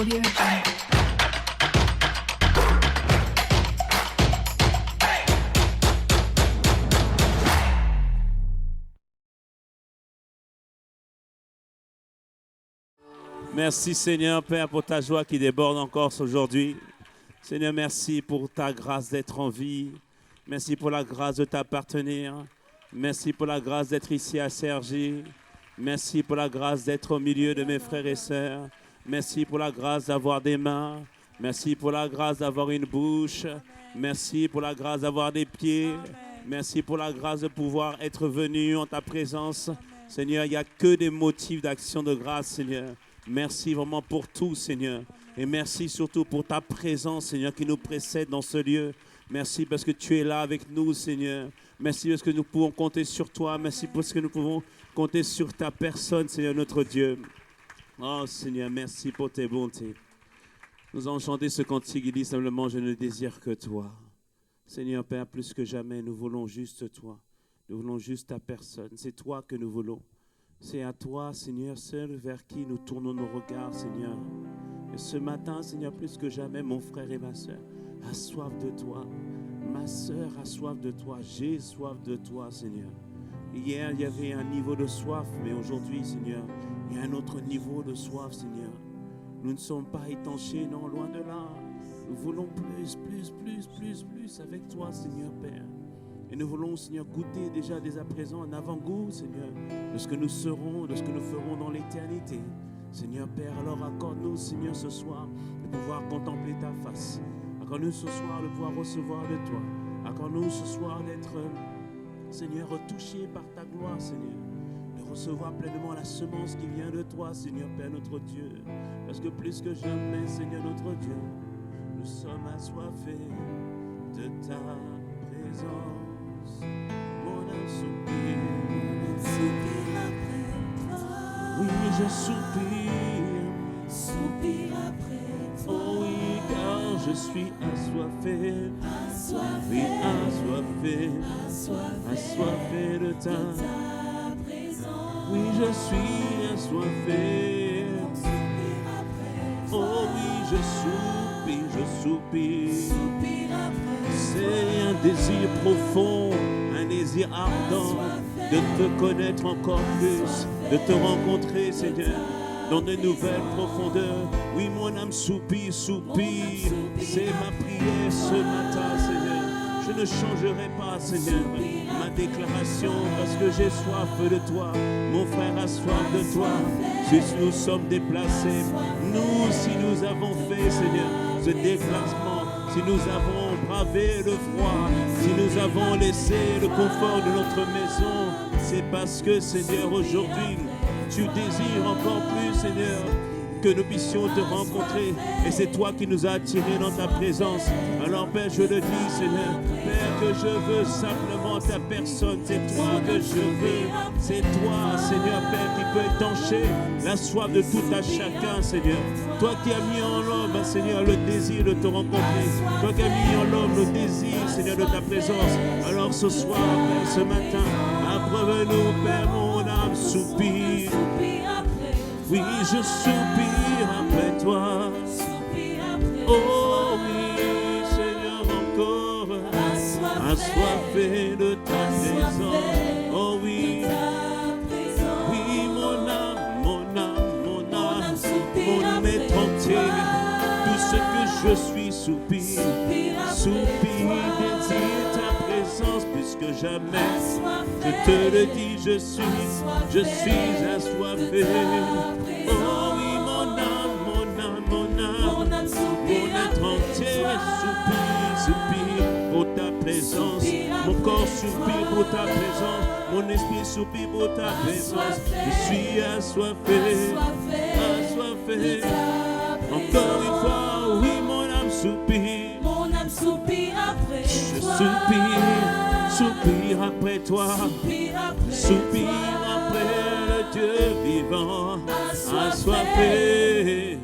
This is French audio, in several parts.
Audio Jungle. Merci Seigneur Père pour ta joie qui déborde encore aujourd'hui. Seigneur, merci pour ta grâce d'être en vie. Merci pour la grâce de t'appartenir. Merci pour la grâce d'être ici à Cergy. Merci pour la grâce d'être au milieu de mes frères et sœurs. Merci pour la grâce d'avoir des mains. Merci pour la grâce d'avoir une bouche. Merci pour la grâce d'avoir des pieds. Merci pour la grâce de pouvoir être venu en ta présence. Seigneur, il n'y a que des motifs d'action de grâce, Seigneur. Merci vraiment pour tout, Seigneur. Et merci surtout pour ta présence, Seigneur, qui nous précède dans ce lieu. Merci parce que tu es là avec nous, Seigneur. Merci parce que nous pouvons compter sur toi. Merci parce que nous pouvons compter sur ta personne, Seigneur, notre Dieu. Oh, Seigneur, merci pour tes bontés. Nous avons chanté ce cantique qui dit simplement « Je ne désire que toi ». Seigneur Père, plus que jamais, nous voulons juste toi. Nous voulons juste ta personne. C'est toi que nous voulons. C'est à toi, Seigneur, seul vers qui nous tournons nos regards, Seigneur. Et ce matin, Seigneur, plus que jamais, mon frère et ma soeur a soif de toi. Ma soeur a soif de toi. J'ai soif de toi, Seigneur. Hier, il y avait un niveau de soif, mais aujourd'hui, Seigneur, il y a un autre niveau de soif, Seigneur. Nous ne sommes pas étanchés, non, loin de là. Nous voulons plus avec toi, Seigneur Père. Et nous voulons, Seigneur, goûter déjà dès à présent un avant-goût, Seigneur, de ce que nous serons, de ce que nous ferons dans l'éternité. Seigneur Père, alors accorde-nous, Seigneur, ce soir, de pouvoir contempler ta face. Accorde-nous ce soir de pouvoir recevoir de toi. Accorde-nous ce soir d'être, Seigneur, touché par ta gloire, Seigneur. De recevoir pleinement la semence qui vient de toi, Seigneur Père, notre Dieu. Parce que plus que jamais, Seigneur, notre Dieu, nous sommes assoiffés de ta présence. Mon âme soupire après toi. Oui, je soupire après toi. Oh oui, car je suis assoiffé. Oui, assoiffé de ta présence. Oui, je suis assoiffé. Oh oui, je soupire. C'est un désir profond, un désir ardent de te connaître encore plus, de te rencontrer, Seigneur, dans de nouvelles profondeurs. Oui, mon âme soupire. C'est ma prière ce matin, Seigneur. Je ne changerai pas, Seigneur, ma déclaration parce que j'ai soif de toi. Mon frère a soif de toi. Si nous sommes déplacés, nous, si nous avons fait, Seigneur, ce déplacement, si nous avons bravé le froid, si nous avons laissé le confort de notre maison, c'est parce que, Seigneur, aujourd'hui, tu désires encore plus, Seigneur, que nous puissions te rencontrer. Et c'est toi qui nous as attirés dans ta présence. Alors, Père, je le dis, Seigneur, Père, que je veux simplement ta personne. C'est toi que je veux. C'est toi, Seigneur, Père, qui peut étancher la soif de tout à chacun, Seigneur. Toi qui as mis en l'homme, Seigneur, le désir de te rencontrer. Toi qui as mis en l'homme le désir, Seigneur, de ta présence. Alors ce soir, Père, ce matin, approuve-nous, Père, mon âme soupire. Oui, je soupire après toi. Oh oui, Seigneur, encore assoiffé de ta présence. Oh oui, oui, mon être entier, tout ce que je suis soupire, désire ta présence plus que jamais. Je te le dis, je suis assoiffé. Oh oui, mon être entier soupire pour ta présence. Mon corps soupire pour ta présence. Mon esprit soupire pour ta présence. Je suis assoiffé. Encore une fois, oui, mon âme soupire après toi. Soupire après toi. Soupire après le Dieu vivant. Assoiffé.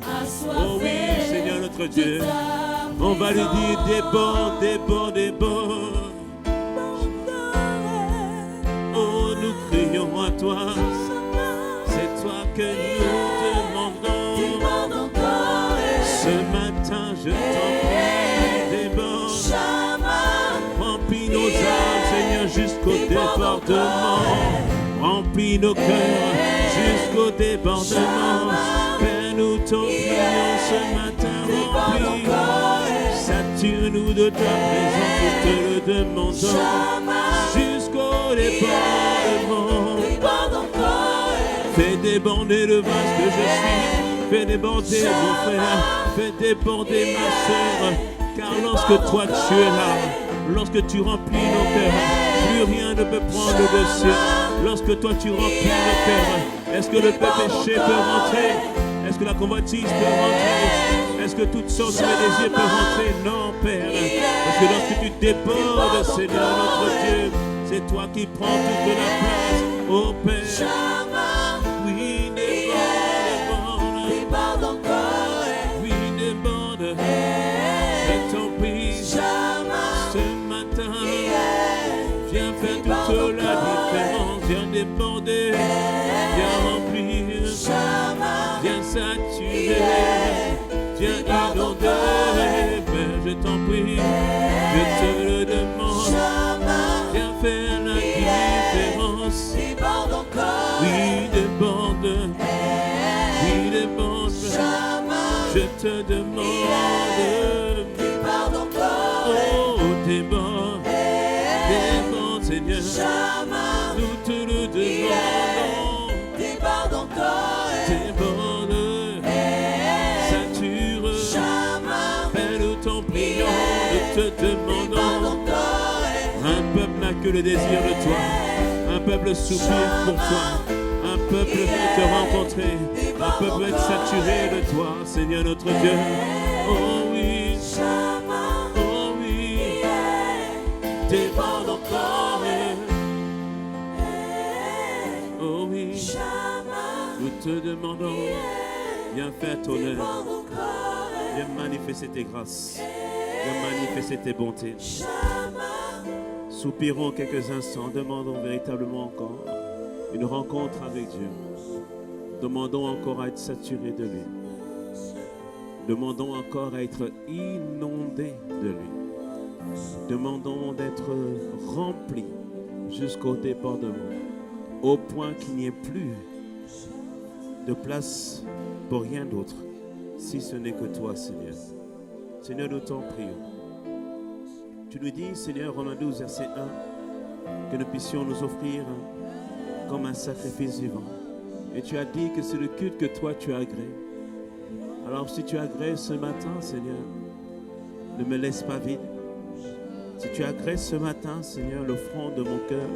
Oh oui, Seigneur notre Dieu. On va lui dire déborde. Oh, nous crions à toi. C'est toi que nous demandons. débordement. Remplis nos cœurs jusqu'au débordement. Père, nous t'en prions ce matin, remplis. Sature-nous de ta présence, nous te le demandons. Jusqu'au débordement. Fais déborder le vase que je suis. Fais déborder mon frère. Fais déborder ma soeur. Car lorsque toi tu es là, lorsque tu remplis nos cœurs, plus rien ne peut prendre le dessus. Lorsque toi tu remplis nos cœurs, est-ce que le péché peut rentrer? Est-ce que la convoitise peut rentrer? Est-ce que toutes sortes de désirs peuvent rentrer? Non, Père. Parce que lorsque tu débordes, Seigneur notre Dieu, c'est toi qui prends toute la place. Oh Père. Oui, déborde encore. Oui, déborde. Je t'en prie. Ce matin, viens faire toute la différence. Viens déborder. Viens remplir. Viens saturer. Viens inonder. Père, je t'en prie. Je te le demande. Viens faire la différence. Oui, déborde. Oui, déborde. Je te demande. Oh, déborde. Déborde, Seigneur. Nous te le demandons. Déborde. Sature. Père, nous t'en prions. Nous te demandons. Un peuple n'a que le désir de toi. Un peuple soupire pour toi. Un peuple veut te rencontrer. Un peuple veut être saturé de toi, Seigneur notre Dieu. Oh oui. Oh oui. Déborde encore. Oh oui. Nous te demandons. Viens faire ton œuvre. Viens manifester tes grâces. Viens manifester tes bontés. Soupirons quelques instants, demandons véritablement encore une rencontre avec Dieu. Demandons encore à être saturés de lui. Demandons encore à être inondés de lui. Demandons d'être remplis jusqu'au débordement, au point qu'il n'y ait plus de place pour rien d'autre, si ce n'est que toi, Seigneur. Seigneur, nous t'en prions. Tu nous dis, Seigneur, Romains 12, verset 1, que nous puissions nous offrir comme un sacrifice vivant. Et tu as dit que c'est le culte que toi tu agrées. Alors si tu agrées ce matin, Seigneur, ne me laisse pas vide. Si tu agrées ce matin, Seigneur, l'offrande de mon cœur,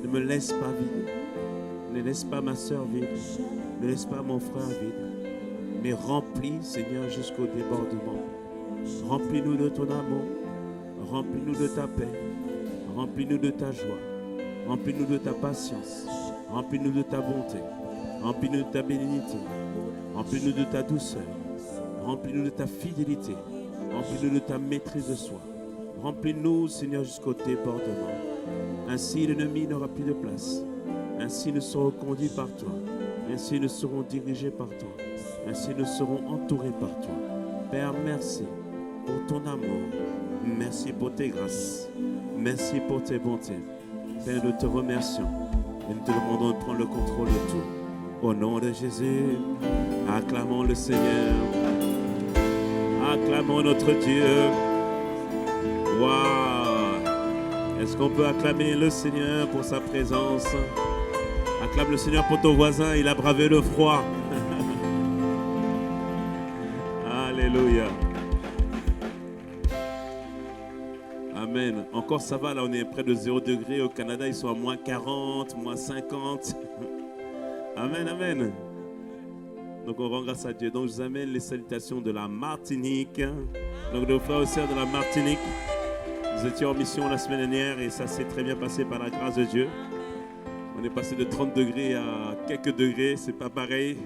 ne me laisse pas vide. Ne laisse pas ma soeur vide. Ne laisse pas mon frère vide. Mais remplis, Seigneur, jusqu'au débordement. Remplis-nous de ton amour. Remplis-nous de ta paix. Remplis-nous de ta joie. Remplis-nous de ta patience. Remplis-nous de ta bonté. Remplis-nous de ta bénignité. Remplis-nous de ta douceur. Remplis-nous de ta fidélité. Remplis-nous de ta maîtrise de soi. Remplis-nous, Seigneur, jusqu'au débordement. Ainsi, l'ennemi n'aura plus de place. Ainsi, nous serons conduits par toi. Ainsi, nous serons dirigés par toi. Ainsi, nous serons entourés par toi. Père, merci pour ton amour. Merci pour tes grâces. Merci pour tes bontés. Père, nous te remercions et nous te demandons de prendre le contrôle de tout. Au nom de Jésus, acclamons le Seigneur. Acclamons notre Dieu. Waouh! Est-ce qu'on peut acclamer le Seigneur pour sa présence? Acclame le Seigneur pour ton voisin, il a bravé le froid. Alléluia. Amen. Encore ça va, là on est près de 0 degré. Au Canada, ils sont à moins 40, moins 50. Amen, amen. Donc on rend grâce à Dieu. Donc je vous amène les salutations de la Martinique. Donc de nos frères et sœurs de la Martinique. Nous étions en mission la semaine dernière et ça s'est très bien passé par la grâce de Dieu. On est passé de 30 degrés à quelques degrés, c'est pas pareil.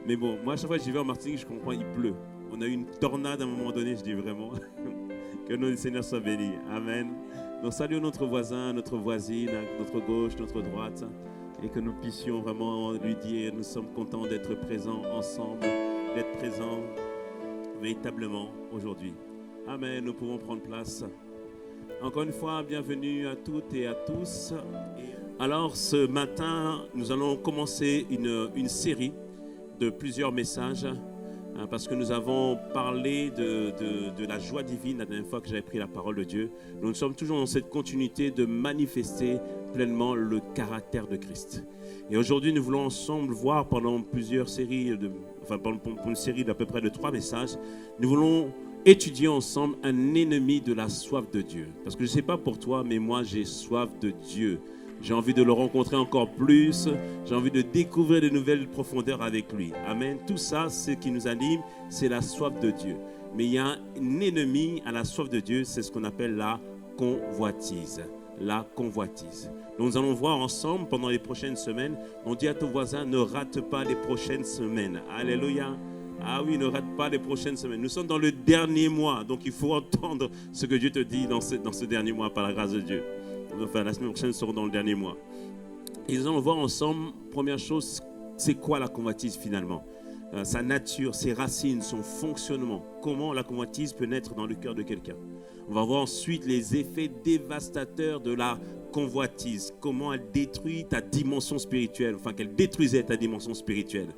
Mais bon, moi à chaque fois que j'y vais en Martinique, je comprends, il pleut. On a eu une tornade à un moment donné, je dis vraiment. Que le nom du Seigneur soit béni. Amen. Donc saluons notre voisin, notre voisine, à notre gauche, notre droite. Et que nous puissions vraiment lui dire, nous sommes contents d'être présents ensemble, d'être présents véritablement aujourd'hui. Amen. Nous pouvons prendre place. Encore une fois, bienvenue à toutes et à tous. Alors, ce matin, nous allons commencer une série de plusieurs messages parce que nous avons parlé de la joie divine la dernière fois que j'avais pris la parole de Dieu. Nous sommes toujours dans cette continuité de manifester pleinement le caractère de Christ. Et aujourd'hui, nous voulons ensemble voir pendant plusieurs séries, pour une série d'à peu près de 3 messages, nous voulons étudier ensemble un ennemi de la soif de Dieu. Parce que je ne sais pas pour toi, mais moi j'ai soif de Dieu. J'ai envie de le rencontrer encore plus. J'ai envie de découvrir de nouvelles profondeurs avec lui. Amen. Tout ça, ce qui nous anime, c'est la soif de Dieu. Mais il y a un ennemi à la soif de Dieu, c'est ce qu'on appelle la convoitise. La convoitise. Donc nous allons voir ensemble pendant les prochaines semaines. On dit à ton voisin, ne rate pas les prochaines semaines. Alléluia. Ah oui, ne rate pas les prochaines semaines. Nous sommes dans le dernier mois, donc il faut entendre ce que Dieu te dit dans ce dernier mois par la grâce de Dieu. Enfin, la semaine prochaine, nous serons dans le dernier mois. Et nous allons voir ensemble, première chose, c'est quoi la convoitise finalement? Sa nature, ses racines, son fonctionnement. Comment la convoitise peut naître dans le cœur de quelqu'un. On va voir ensuite les effets dévastateurs de la convoitise. Comment elle détruit ta dimension spirituelle, enfin qu'elle détruisait ta dimension spirituelle.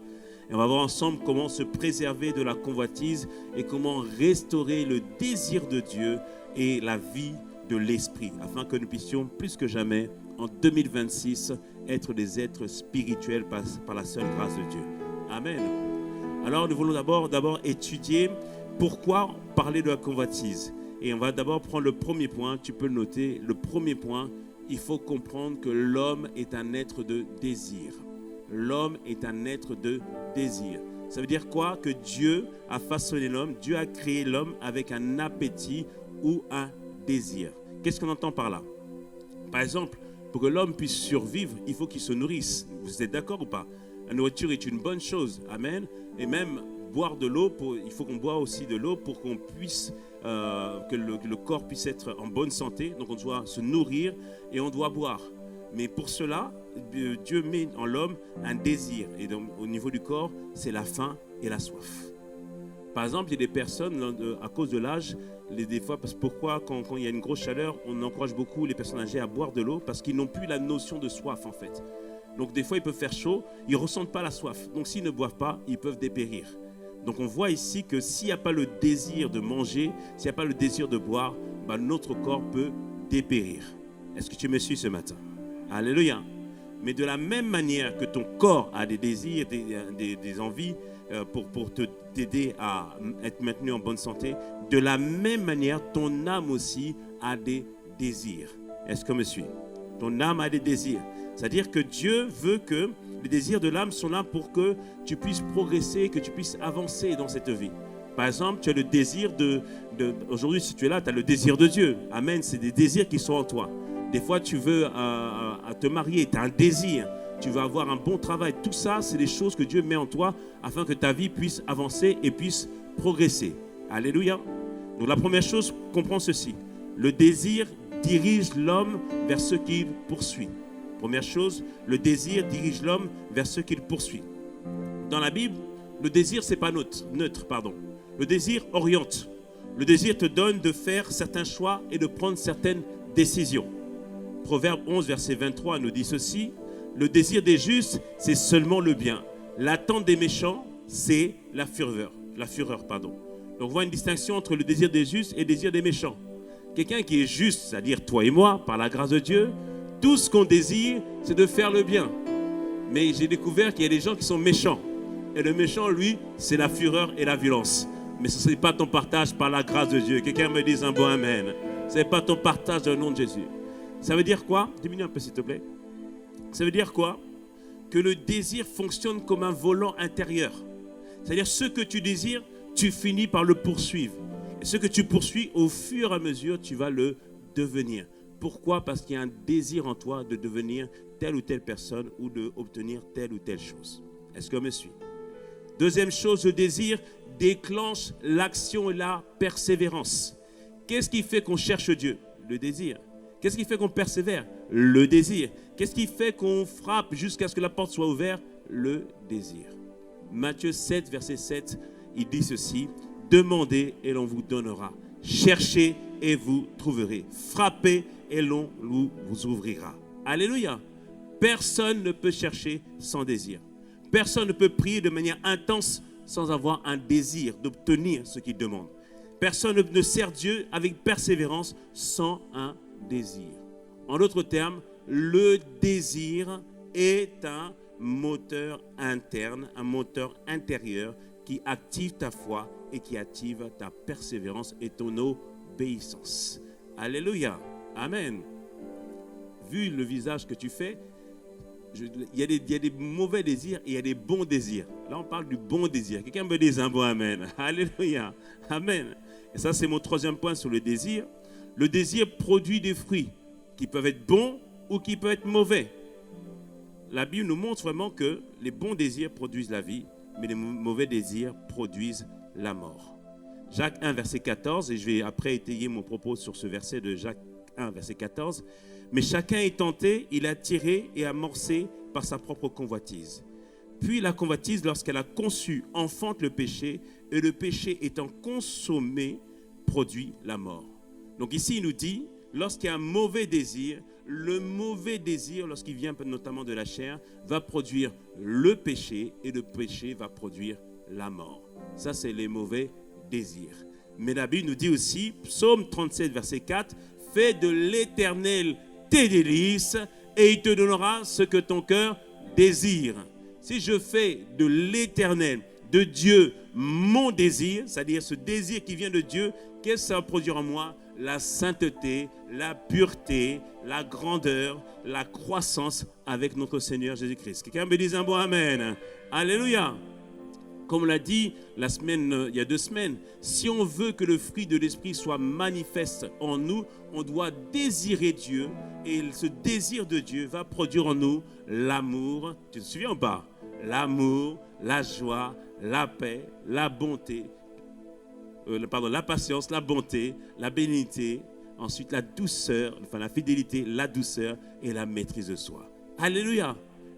Et on va voir ensemble comment se préserver de la convoitise et comment restaurer le désir de Dieu et la vie de l'esprit, afin que nous puissions plus que jamais, en 2026, être des êtres spirituels par la seule grâce de Dieu. Amen. Alors nous voulons d'abord étudier pourquoi parler de la convoitise. Et on va d'abord prendre le premier point, tu peux le noter. Le premier point, il faut comprendre que l'homme est un être de désir. L'homme est un être de désir. Ça veut dire quoi? Que Dieu a façonné l'homme, Dieu a créé l'homme avec un appétit ou un désir. Qu'est-ce qu'on entend par là? Par exemple, pour que l'homme puisse survivre, il faut qu'il se nourrisse. Vous êtes d'accord ou pas? La nourriture est une bonne chose. Amen. Et même boire de l'eau, il faut qu'on boive aussi de l'eau pour qu'on puisse, que le corps puisse être en bonne santé. Donc on doit se nourrir et on doit boire. Mais pour cela, Dieu met en l'homme un désir. Et donc, au niveau du corps, c'est la faim et la soif. Par exemple, il y a des personnes, à cause de l'âge, des fois, pourquoi quand il y a une grosse chaleur, on encourage beaucoup les personnes âgées à boire de l'eau parce qu'ils n'ont plus la notion de soif en fait. Donc des fois, il peut faire chaud, ils ne ressentent pas la soif. Donc s'ils ne boivent pas, ils peuvent dépérir. Donc on voit ici que s'il n'y a pas le désir de manger, s'il n'y a pas le désir de boire, notre corps peut dépérir. Est-ce que tu me suis ce matin? Alléluia. Mais de la même manière que ton corps a des désirs, des envies pour t'aider à être maintenu en bonne santé, de la même manière, ton âme aussi a des désirs. Est-ce que me suis? Ton âme a des désirs. C'est-à-dire que Dieu veut que les désirs de l'âme sont là pour que tu puisses progresser, que tu puisses avancer dans cette vie. Par exemple, tu as le désir aujourd'hui, si tu es là, tu as le désir de Dieu. Amen, c'est des désirs qui sont en toi. Des fois, tu veux te marier, tu as un désir, tu veux avoir un bon travail. Tout ça, c'est des choses que Dieu met en toi afin que ta vie puisse avancer et puisse progresser. Alléluia. Donc la première chose, comprends ceci. Le désir dirige l'homme vers ce qu'il poursuit. Première chose, le désir dirige l'homme vers ce qu'il poursuit. Dans la Bible, le désir, ce n'est pas neutre. Le désir oriente. Le désir te donne de faire certains choix et de prendre certaines décisions. Proverbe 11, verset 23 nous dit ceci. Le désir des justes, c'est seulement le bien. L'attente des méchants, c'est la fureur. Donc on voit une distinction entre le désir des justes et le désir des méchants. Quelqu'un qui est juste, c'est-à-dire toi et moi, par la grâce de Dieu, tout ce qu'on désire, c'est de faire le bien. Mais j'ai découvert qu'il y a des gens qui sont méchants. Et le méchant, lui, c'est la fureur et la violence. Mais ce n'est pas ton partage par la grâce de Dieu. Quelqu'un me dise un bon amen. Ce n'est pas ton partage dans le nom de Jésus. Ça veut dire quoi? Diminue un peu s'il te plaît. Ça veut dire quoi? Que le désir fonctionne comme un volant intérieur. C'est-à-dire ce que tu désires, tu finis par le poursuivre. Et ce que tu poursuis, au fur et à mesure, tu vas le devenir. Pourquoi? Parce qu'il y a un désir en toi de devenir telle ou telle personne ou d'obtenir telle ou telle chose. Est-ce que me suit? Deuxième chose, le désir déclenche l'action et la persévérance. Qu'est-ce qui fait qu'on cherche Dieu? Le désir. Qu'est-ce qui fait qu'on persévère? Le désir. Qu'est-ce qui fait qu'on frappe jusqu'à ce que la porte soit ouverte? Le désir. Matthieu 7, verset 7, il dit ceci. Demandez et l'on vous donnera. Cherchez et vous trouverez. Frappez et l'on vous ouvrira. Alléluia. Personne ne peut chercher sans désir. Personne ne peut prier de manière intense sans avoir un désir d'obtenir ce qu'il demande. Personne ne sert Dieu avec persévérance sans un désir. En d'autres termes, le désir est un moteur interne, un moteur intérieur qui active ta foi et qui active ta persévérance et ton obéissance. Alléluia. Amen. Vu le visage que tu fais, il y a des mauvais désirs et il y a des bons désirs. Là, on parle du bon désir. Quelqu'un me dit un bon amen. Alléluia. Amen. Et ça, c'est mon troisième point sur le désir. Le désir produit des fruits qui peuvent être bons ou qui peuvent être mauvais. La Bible nous montre vraiment que les bons désirs produisent la vie, mais les mauvais désirs produisent la mort. Jacques 1, verset 14, et je vais après étayer mon propos sur ce verset de Jacques 1, verset 14. Mais chacun est tenté, il est attiré et amorcé par sa propre convoitise. Puis la convoitise, lorsqu'elle a conçu, enfante le péché, et le péché étant consommé, produit la mort. Donc ici, il nous dit, lorsqu'il y a un mauvais désir, le mauvais désir, lorsqu'il vient notamment de la chair, va produire le péché, et le péché va produire la mort. Ça, c'est les mauvais désirs. Mais la Bible nous dit aussi, Psaume 37, verset 4, « Fais de l'Éternel tes délices, et il te donnera ce que ton cœur désire. » Si je fais de l'Éternel, de Dieu, mon désir, c'est-à-dire ce désir qui vient de Dieu, qu'est-ce que ça va produire en moi? La sainteté, la pureté, la grandeur, la croissance avec notre Seigneur Jésus-Christ. Quelqu'un me dise un bon amen. Alléluia. Comme on l'a dit il y a 2 semaines, si on veut que le fruit de l'Esprit soit manifeste en nous, on doit désirer Dieu. Et ce désir de Dieu va produire en nous l'amour. Tu te souviens ou pas? L'amour, la joie, la paix, la bonté, la patience, la bonté, la bénignité, ensuite la douceur, enfin la fidélité, la douceur et la maîtrise de soi. Alléluia.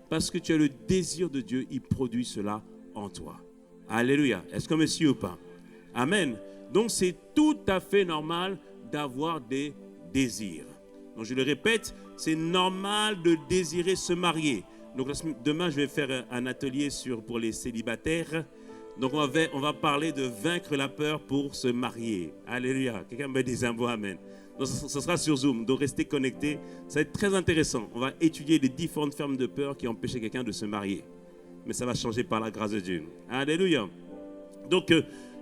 Parce que tu as le désir de Dieu, il produit cela en toi. Alléluia. Est-ce que monsieur ou pas? Amen. Donc c'est tout à fait normal d'avoir des désirs. Donc je le répète, c'est normal de désirer se marier. Donc demain je vais faire un atelier pour les célibataires. Donc on va parler de vaincre la peur pour se marier. Alléluia. Quelqu'un me dit un bon amen. Donc ce sera sur Zoom. Donc restez connectés. Ça va être très intéressant. On va étudier les différentes formes de peur qui empêchaient quelqu'un de se marier. Mais ça va changer par la grâce de Dieu. Alléluia. Donc,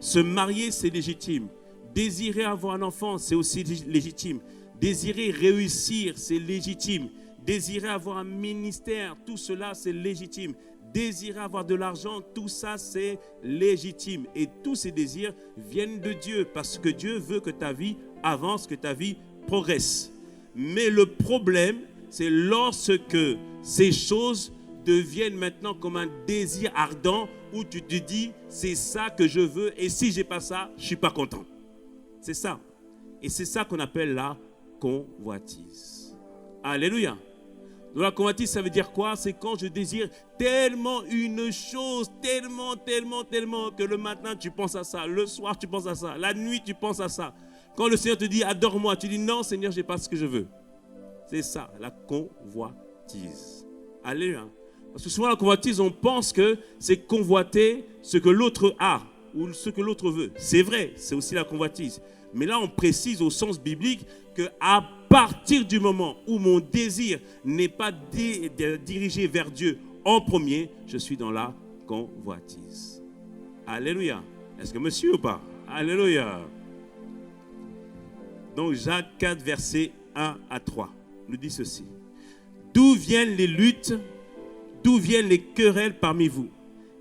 se marier, c'est légitime. Désirer avoir un enfant, c'est aussi légitime. Désirer réussir, c'est légitime. Désirer avoir un ministère, tout cela, c'est légitime. Désirer avoir de l'argent, tout ça, c'est légitime. Et tous ces désirs viennent de Dieu parce que Dieu veut que ta vie avance, que ta vie progresse. Mais le problème, c'est lorsque ces choses deviennent maintenant comme un désir ardent où tu te dis, c'est ça que je veux et si j'ai pas ça, je suis pas content. C'est ça. Et c'est ça qu'on appelle la convoitise. Alléluia. Donc la convoitise, ça veut dire quoi? C'est quand je désire tellement une chose, tellement, que le matin tu penses à ça, le soir tu penses à ça, la nuit tu penses à ça. Quand le Seigneur te dit, adore-moi, tu dis, non Seigneur, j'ai pas ce que je veux. C'est ça, la convoitise. Alléluia. Parce que souvent, la convoitise, on pense que c'est convoiter ce que l'autre a ou ce que l'autre veut. C'est vrai, c'est aussi la convoitise. Mais là, on précise au sens biblique qu'à partir du moment où mon désir n'est pas dirigé vers Dieu en premier, je suis dans la convoitise. Alléluia. Est-ce que monsieur ou pas? Alléluia. Donc, Jacques 4, versets 1 à 3, nous dit ceci. D'où viennent les luttes? D'où viennent les querelles parmi vous?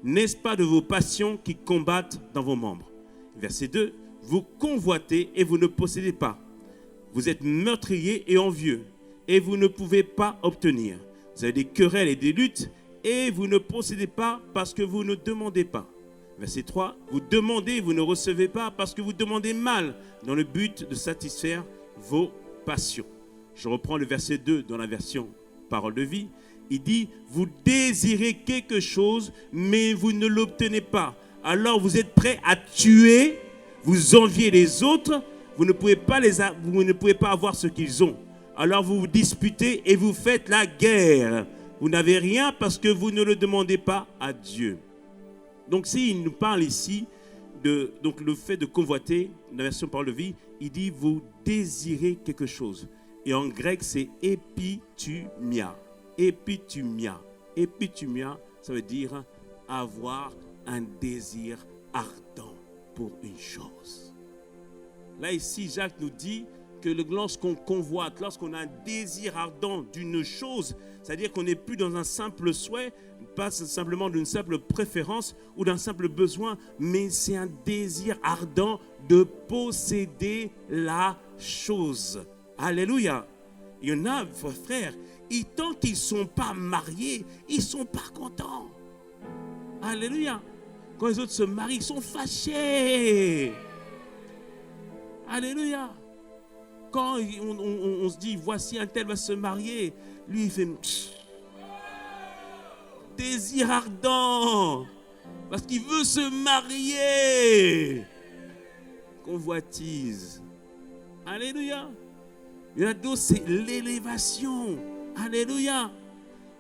N'est-ce pas de vos passions qui combattent dans vos membres? Verset 2. Vous convoitez et vous ne possédez pas. Vous êtes meurtriers et envieux et vous ne pouvez pas obtenir. Vous avez des querelles et des luttes et vous ne possédez pas parce que vous ne demandez pas. Verset 3. Vous demandez et vous ne recevez pas parce que vous demandez mal dans le but de satisfaire vos passions. Je reprends le verset 2 dans la version Parole de vie. Il dit, vous désirez quelque chose, mais vous ne l'obtenez pas. Alors vous êtes prêts à tuer, vous enviez les autres, Vous ne pouvez pas avoir ce qu'ils ont. Alors vous vous disputez et vous faites la guerre. Vous n'avez rien parce que vous ne le demandez pas à Dieu. Donc s'il nous parle ici de donc le fait de convoiter, la version Parole de vie, il dit vous désirez quelque chose. Et en grec c'est epitumia. Epitumia. Epitumia, ça veut dire avoir un désir ardent pour une chose. Là ici, Jacques nous dit que lorsqu'on convoite, lorsqu'on a un désir ardent d'une chose, c'est-à-dire qu'on n'est plus dans un simple souhait, pas simplement d'une simple préférence ou d'un simple besoin, mais c'est un désir ardent de posséder la chose. Alléluia. Il y en a, frères, tant qu'ils ne sont pas mariés, ils ne sont pas contents. Alléluia. Quand les autres se marient, ils sont fâchés. Alléluia. Quand on se dit, voici un tel va se marier, lui il fait désir ardent, parce qu'il veut se marier. Convoitise. Alléluia. Il y en a d'autres, c'est l'élévation. Alléluia.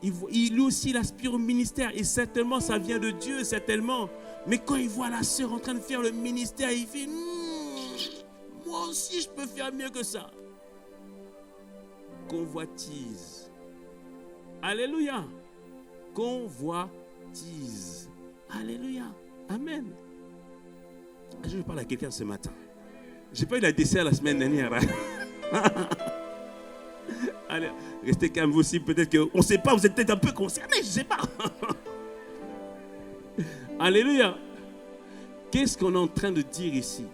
Il aussi il aspire au ministère. Et certainement, ça vient de Dieu, certainement. Mais quand il voit la sœur en train de faire le ministère, il fait moi aussi, je peux faire mieux que ça. Convoitise. Alléluia. Convoitise. Alléluia. Amen. Je parle à quelqu'un ce matin. Je n'ai pas eu la dessert la semaine dernière. Allez, restez calme vous aussi. Peut-être qu'on ne sait pas, vous êtes peut-être un peu concernés, je ne sais pas. Alléluia. Qu'est-ce qu'on est en train de dire ici?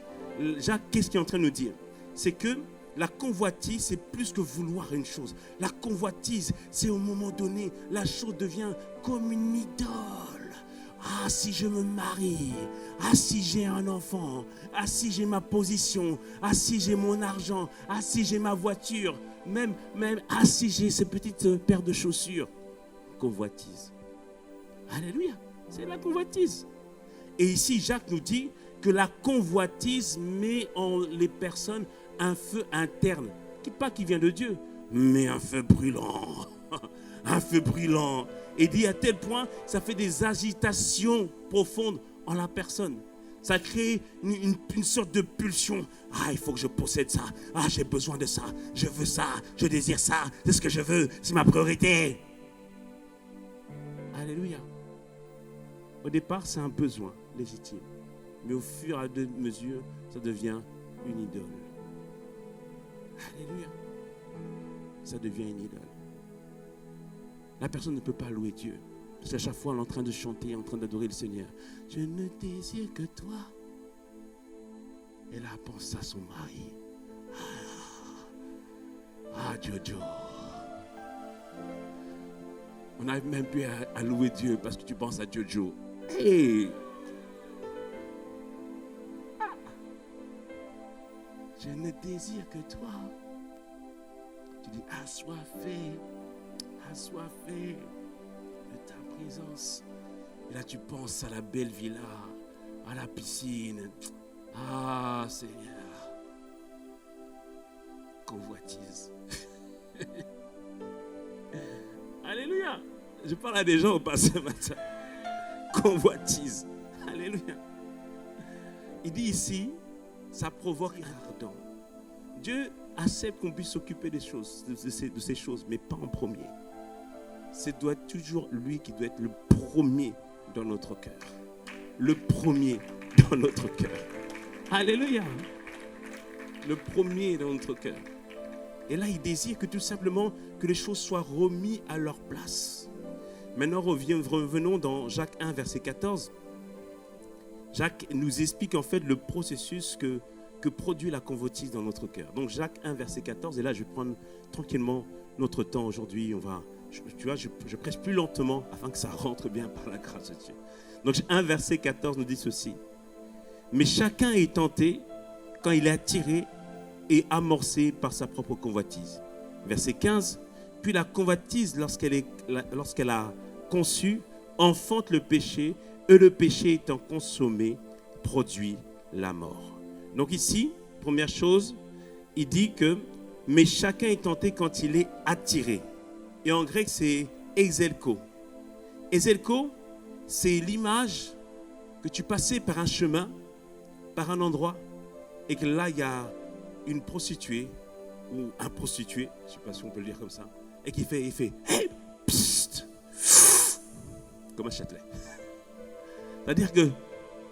Jacques, qu'est-ce qu'il est en train de nous dire? C'est que la convoitise, c'est plus que vouloir une chose. La convoitise, c'est au moment donné, la chose devient comme une idole. Ah, si je me marie, ah, si j'ai un enfant, ah, si j'ai ma position, ah, si j'ai mon argent, ah, si j'ai ma voiture, même, ah, si j'ai ces petites paires de chaussures. Convoitise. Alléluia, c'est la convoitise. Et ici, Jacques nous dit que la convoitise met en les personnes un feu interne, pas qui vient de Dieu, mais un feu brûlant. Un feu brûlant. Et dit à tel point, ça fait des agitations profondes en la personne. Ça crée une sorte de pulsion. Ah, il faut que je possède ça. Ah, j'ai besoin de ça. Je veux ça. Je désire ça. C'est ce que je veux. C'est ma priorité. Alléluia. Au départ, c'est un besoin légitime. Mais au fur et à mesure, ça devient une idole. Alléluia. Ça devient une idole. La personne ne peut pas louer Dieu. Parce qu'à chaque fois, elle est en train de chanter, en train d'adorer le Seigneur. Je ne désire que toi. Elle a pensé à son mari. Ah, Jojo. On n'arrive même plus à louer Dieu parce que tu penses à Jojo. Hey! Je ne désire que toi. Tu dis, assoiffé de ta présence. Et là, tu penses à la belle villa, à la piscine. Ah, Seigneur. Convoitise. Alléluia. Je parle à des gens au passé matin. Convoitise. Alléluia. Il dit ici, ça provoque ardent. Dieu accepte qu'on puisse s'occuper des choses, de ces choses, mais pas en premier. C'est doit être toujours lui qui doit être le premier dans notre cœur. Le premier dans notre cœur. Alléluia. Le premier dans notre cœur. Et là, il désire que tout simplement que les choses soient remises à leur place. Maintenant, revenons dans Jacques 1, verset 14. Jacques nous explique en fait le processus que produit la convoitise dans notre cœur. Donc Jacques 1, verset 14. Et là, je vais prendre tranquillement notre temps aujourd'hui. Je prêche plus lentement afin que ça rentre bien par la grâce de Dieu. Donc 1 verset 14 nous dit ceci. Mais chacun est tenté quand il est attiré et amorcé par sa propre convoitise. Verset 15. Puis la convoitise, lorsqu'elle a conçu, enfante le péché, et le péché étant consommé, produit la mort. Donc ici, première chose, il dit que « Mais chacun est tenté quand il est attiré ». Et en grec, c'est « exelko ». Exelko, c'est l'image que tu passais par un chemin, par un endroit, et que là, il y a une prostituée, ou un prostitué, je ne sais pas si on peut le dire comme ça, et il fait « Hey, psst !» comme un Châtelet. C'est-à-dire que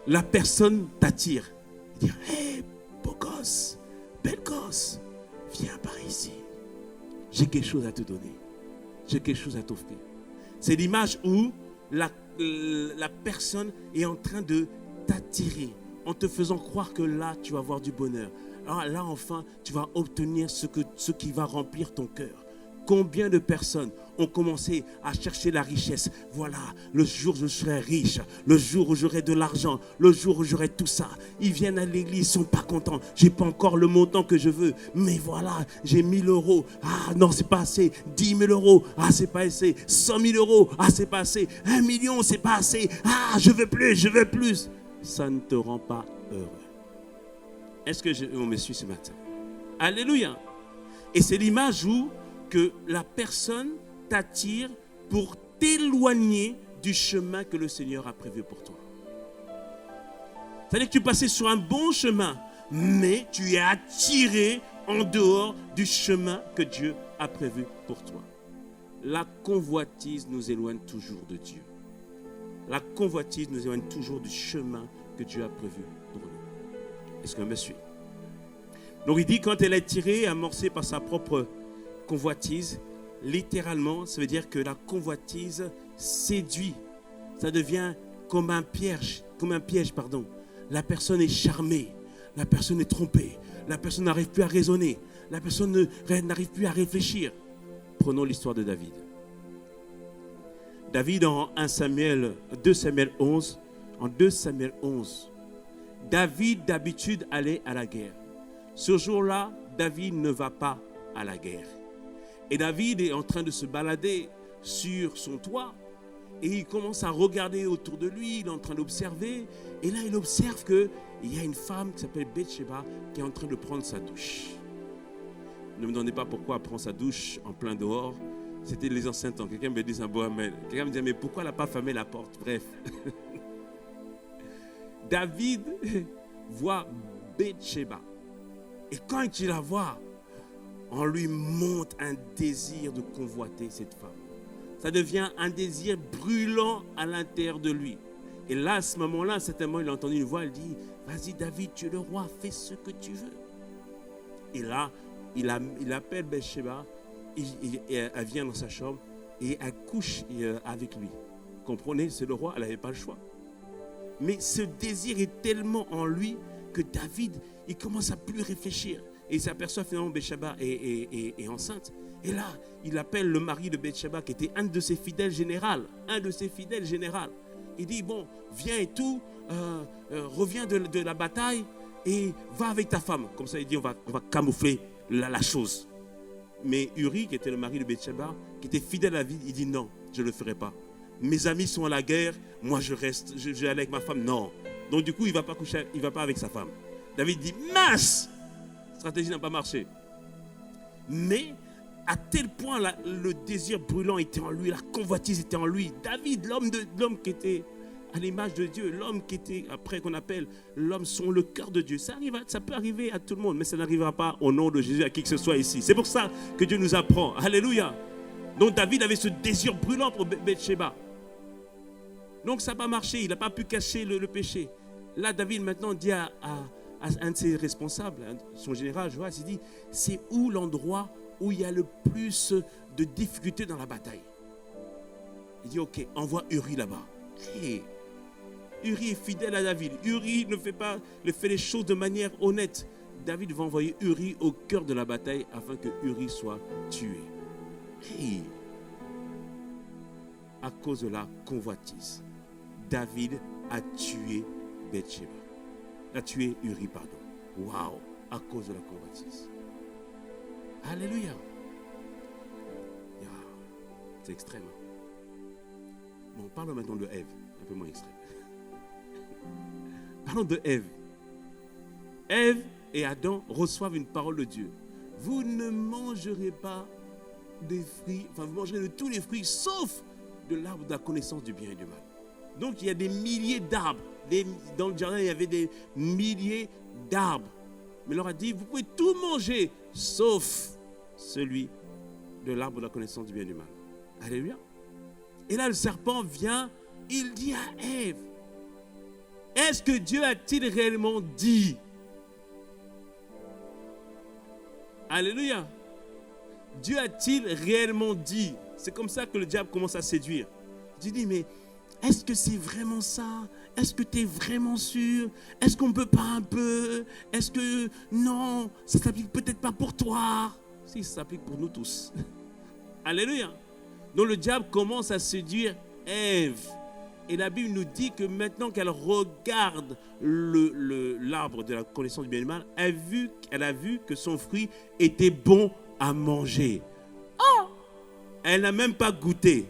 la personne t'attire. Il dit « Hey, beau gosse, belle gosse, viens par ici. J'ai quelque chose à te donner. J'ai quelque chose à t'offrir. » C'est l'image où la personne est en train de t'attirer en te faisant croire que là, tu vas avoir du bonheur. Alors là, enfin, tu vas obtenir ce qui va remplir ton cœur. Combien de personnes ont commencé à chercher la richesse? Voilà, le jour où je serai riche, le jour où j'aurai de l'argent, le jour où j'aurai tout ça. Ils viennent à l'église, ils ne sont pas contents. Je n'ai pas encore le montant que je veux. Mais voilà, j'ai 1 000 euros. Ah non, c'est pas assez. 10 000 euros. Ah, c'est pas assez. 100 000 euros. Ah, c'est pas assez. 1 million, c'est pas assez. Ah, je veux plus, je veux plus. Ça ne te rend pas heureux. Est-ce que on me suit ce matin? Alléluia. Et c'est l'image où que la personne t'attire pour t'éloigner du chemin que le Seigneur a prévu pour toi. C'est-à-dire que tu passais sur un bon chemin, mais tu es attiré en dehors du chemin que Dieu a prévu pour toi. La convoitise nous éloigne toujours de Dieu. La convoitise nous éloigne toujours du chemin que Dieu a prévu pour nous. Est-ce que me suit? Donc il dit, quand elle est tirée, amorcée par sa propre convoitise, littéralement, ça veut dire que la convoitise séduit. Ça devient comme un piège, pardon. La personne est charmée, la personne est trompée, la personne n'arrive plus à raisonner, la personne n'arrive plus à réfléchir. Prenons l'histoire de David. David en 2 Samuel 11, David d'habitude allait à la guerre. Ce jour-là, David ne va pas à la guerre. Et David est en train de se balader sur son toit et il commence à regarder autour de lui, il est en train d'observer. Et là, il observe qu'il y a une femme qui s'appelle Bathsheba qui est en train de prendre sa douche. Ne me demandez pas pourquoi elle prend sa douche en plein dehors. C'était les anciens temps. Quelqu'un me dit un beau amen. Quelqu'un me dit, mais pourquoi elle n'a pas fermé la porte? Bref. David voit Bathsheba. Et quand il la voit, en lui monte un désir de convoiter cette femme. Ça devient un désir brûlant à l'intérieur de lui. Et là, à ce moment-là, certainement, il a entendu une voix, elle dit, vas-y David, tu es le roi, fais ce que tu veux. Et là, il appelle Bathsheba, elle vient dans sa chambre et elle couche avec lui. Comprenez, c'est le roi, elle n'avait pas le choix. Mais ce désir est tellement en lui que David, il commence à plus réfléchir. Et il s'aperçoit finalement que Bathsheba est enceinte. Et là, il appelle le mari de Bathsheba, qui était un de ses fidèles généraux. Il dit, bon, viens et tout, reviens de la bataille et va avec ta femme. Comme ça, il dit, on va camoufler la chose. Mais Uri, qui était le mari de Bathsheba, qui était fidèle à David, il dit, non, je ne le ferai pas. Mes amis sont à la guerre, moi je reste, je vais aller avec ma femme. Non. Donc du coup, il ne va pas coucher, il ne va pas avec sa femme. David dit, mince! La stratégie n'a pas marché. Mais à tel point le désir brûlant était en lui, la convoitise était en lui. David, l'homme qui était à l'image de Dieu, l'homme qui était, après qu'on appelle l'homme selon le cœur de Dieu. Ça peut arriver à tout le monde, mais ça n'arrivera pas au nom de Jésus à qui que ce soit ici. C'est pour ça que Dieu nous apprend. Alléluia. Donc David avait ce désir brûlant pour Bathsheba. Donc ça n'a pas marché, il n'a pas pu cacher le péché. Là, David maintenant dit à un de ses responsables, son général, Joas, il dit, c'est où l'endroit où il y a le plus de difficultés dans la bataille? Il dit, ok, envoie Uri là-bas. Hey, Uri est fidèle à David. Uri ne fait les choses de manière honnête. David va envoyer Uri au cœur de la bataille afin que Uri soit tué. Hey, à cause de la convoitise, David a tué Bathsheba. A tué Uri, pardon. Waouh, à cause de la convoitise. Alléluia. Yeah. C'est extrême. Bon, parlons maintenant de Ève, un peu moins extrême. Parlons de Ève. Ève et Adam reçoivent une parole de Dieu. Vous ne mangerez pas des fruits, enfin vous mangerez de tous les fruits sauf de l'arbre de la connaissance du bien et du mal. Donc il y a des milliers d'arbres. Dans le jardin, il y avait des milliers d'arbres. Mais il leur a dit, vous pouvez tout manger sauf celui de l'arbre de la connaissance du bien et du mal. Alléluia. Et là, le serpent vient, il dit à Ève, est-ce que Dieu a-t-il réellement dit? Alléluia. Dieu a-t-il réellement dit? C'est comme ça que le diable commence à séduire. Il dit, mais est-ce que c'est vraiment ça? Est-ce que tu es vraiment sûr? Est-ce qu'on ne peut pas un peu? Est-ce que non, ça ne s'applique peut-être pas pour toi? Si, ça s'applique pour nous tous. Alléluia. Donc le diable commence à séduire Ève. Et la Bible nous dit que maintenant qu'elle regarde l'arbre de la connaissance du bien et du mal, elle a vu que son fruit était bon à manger. Oh! Elle n'a même pas goûté.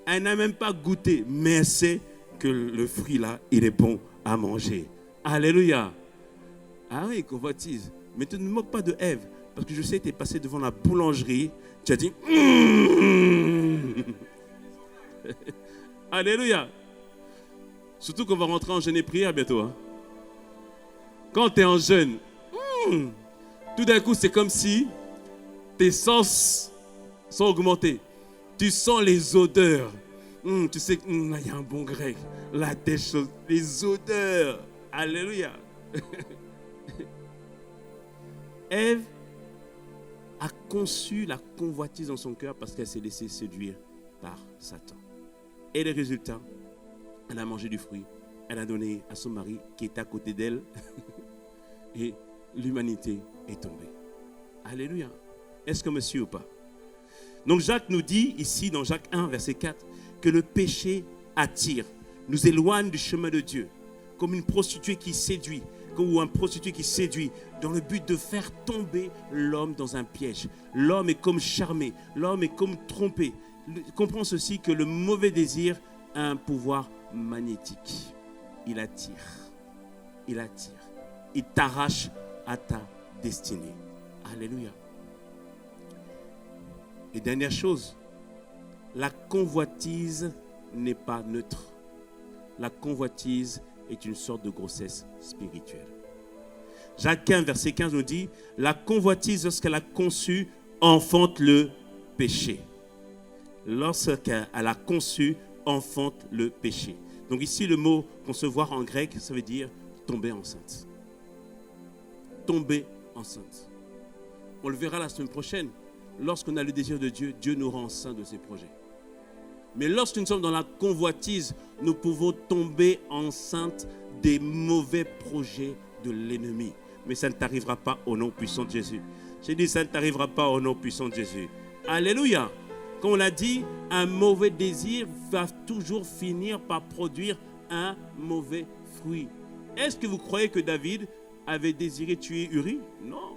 Elle n'a même pas goûté, mais elle sait que le fruit là, il est bon à manger. Alléluia. Ah oui, convoitise. Mais tu ne moques pas de Ève, parce que je sais que tu es passé devant la boulangerie, tu as dit Alléluia. Surtout qu'on va rentrer en jeûne et prière bientôt. Hein. Quand tu es en jeûne, tout d'un coup, c'est comme si tes sens sont augmentés. Tu sens les odeurs. Tu sais qu'il y a un bon grec. Là, des choses, les odeurs. Alléluia. Ève a conçu la convoitise dans son cœur parce qu'elle s'est laissée séduire par Satan. Et le résultat, elle a mangé du fruit. Elle a donné à son mari qui était à côté d'elle. Et l'humanité est tombée. Alléluia. Est-ce que monsieur ou pas? Donc Jacques nous dit ici dans Jacques 1 verset 4 que le péché attire, nous éloigne du chemin de Dieu, comme une prostituée qui séduit, ou un prostitué qui séduit, dans le but de faire tomber l'homme dans un piège. L'homme est comme charmé, l'homme est comme trompé. Comprends ceci, que le mauvais désir a un pouvoir magnétique. Il attire, il t'arrache à ta destinée. Alléluia. Et dernière chose, la convoitise n'est pas neutre. La convoitise est une sorte de grossesse spirituelle. Jacques 1, verset 15 nous dit, la convoitise, lorsqu'elle a conçu, enfante le péché. Lorsqu'elle a conçu, enfante le péché. Donc ici, le mot concevoir en grec, ça veut dire tomber enceinte. Tomber enceinte. On le verra la semaine prochaine. Lorsqu'on a le désir de Dieu, Dieu nous rend enceint de ses projets. Mais lorsque nous sommes dans la convoitise, nous pouvons tomber enceinte des mauvais projets de l'ennemi. Mais ça ne t'arrivera pas au nom puissant de Jésus. J'ai dit, ça ne t'arrivera pas au nom puissant de Jésus. Alléluia. Comme on l'a dit, un mauvais désir va toujours finir par produire un mauvais fruit. Est-ce que vous croyez que David avait désiré tuer Uri? Non.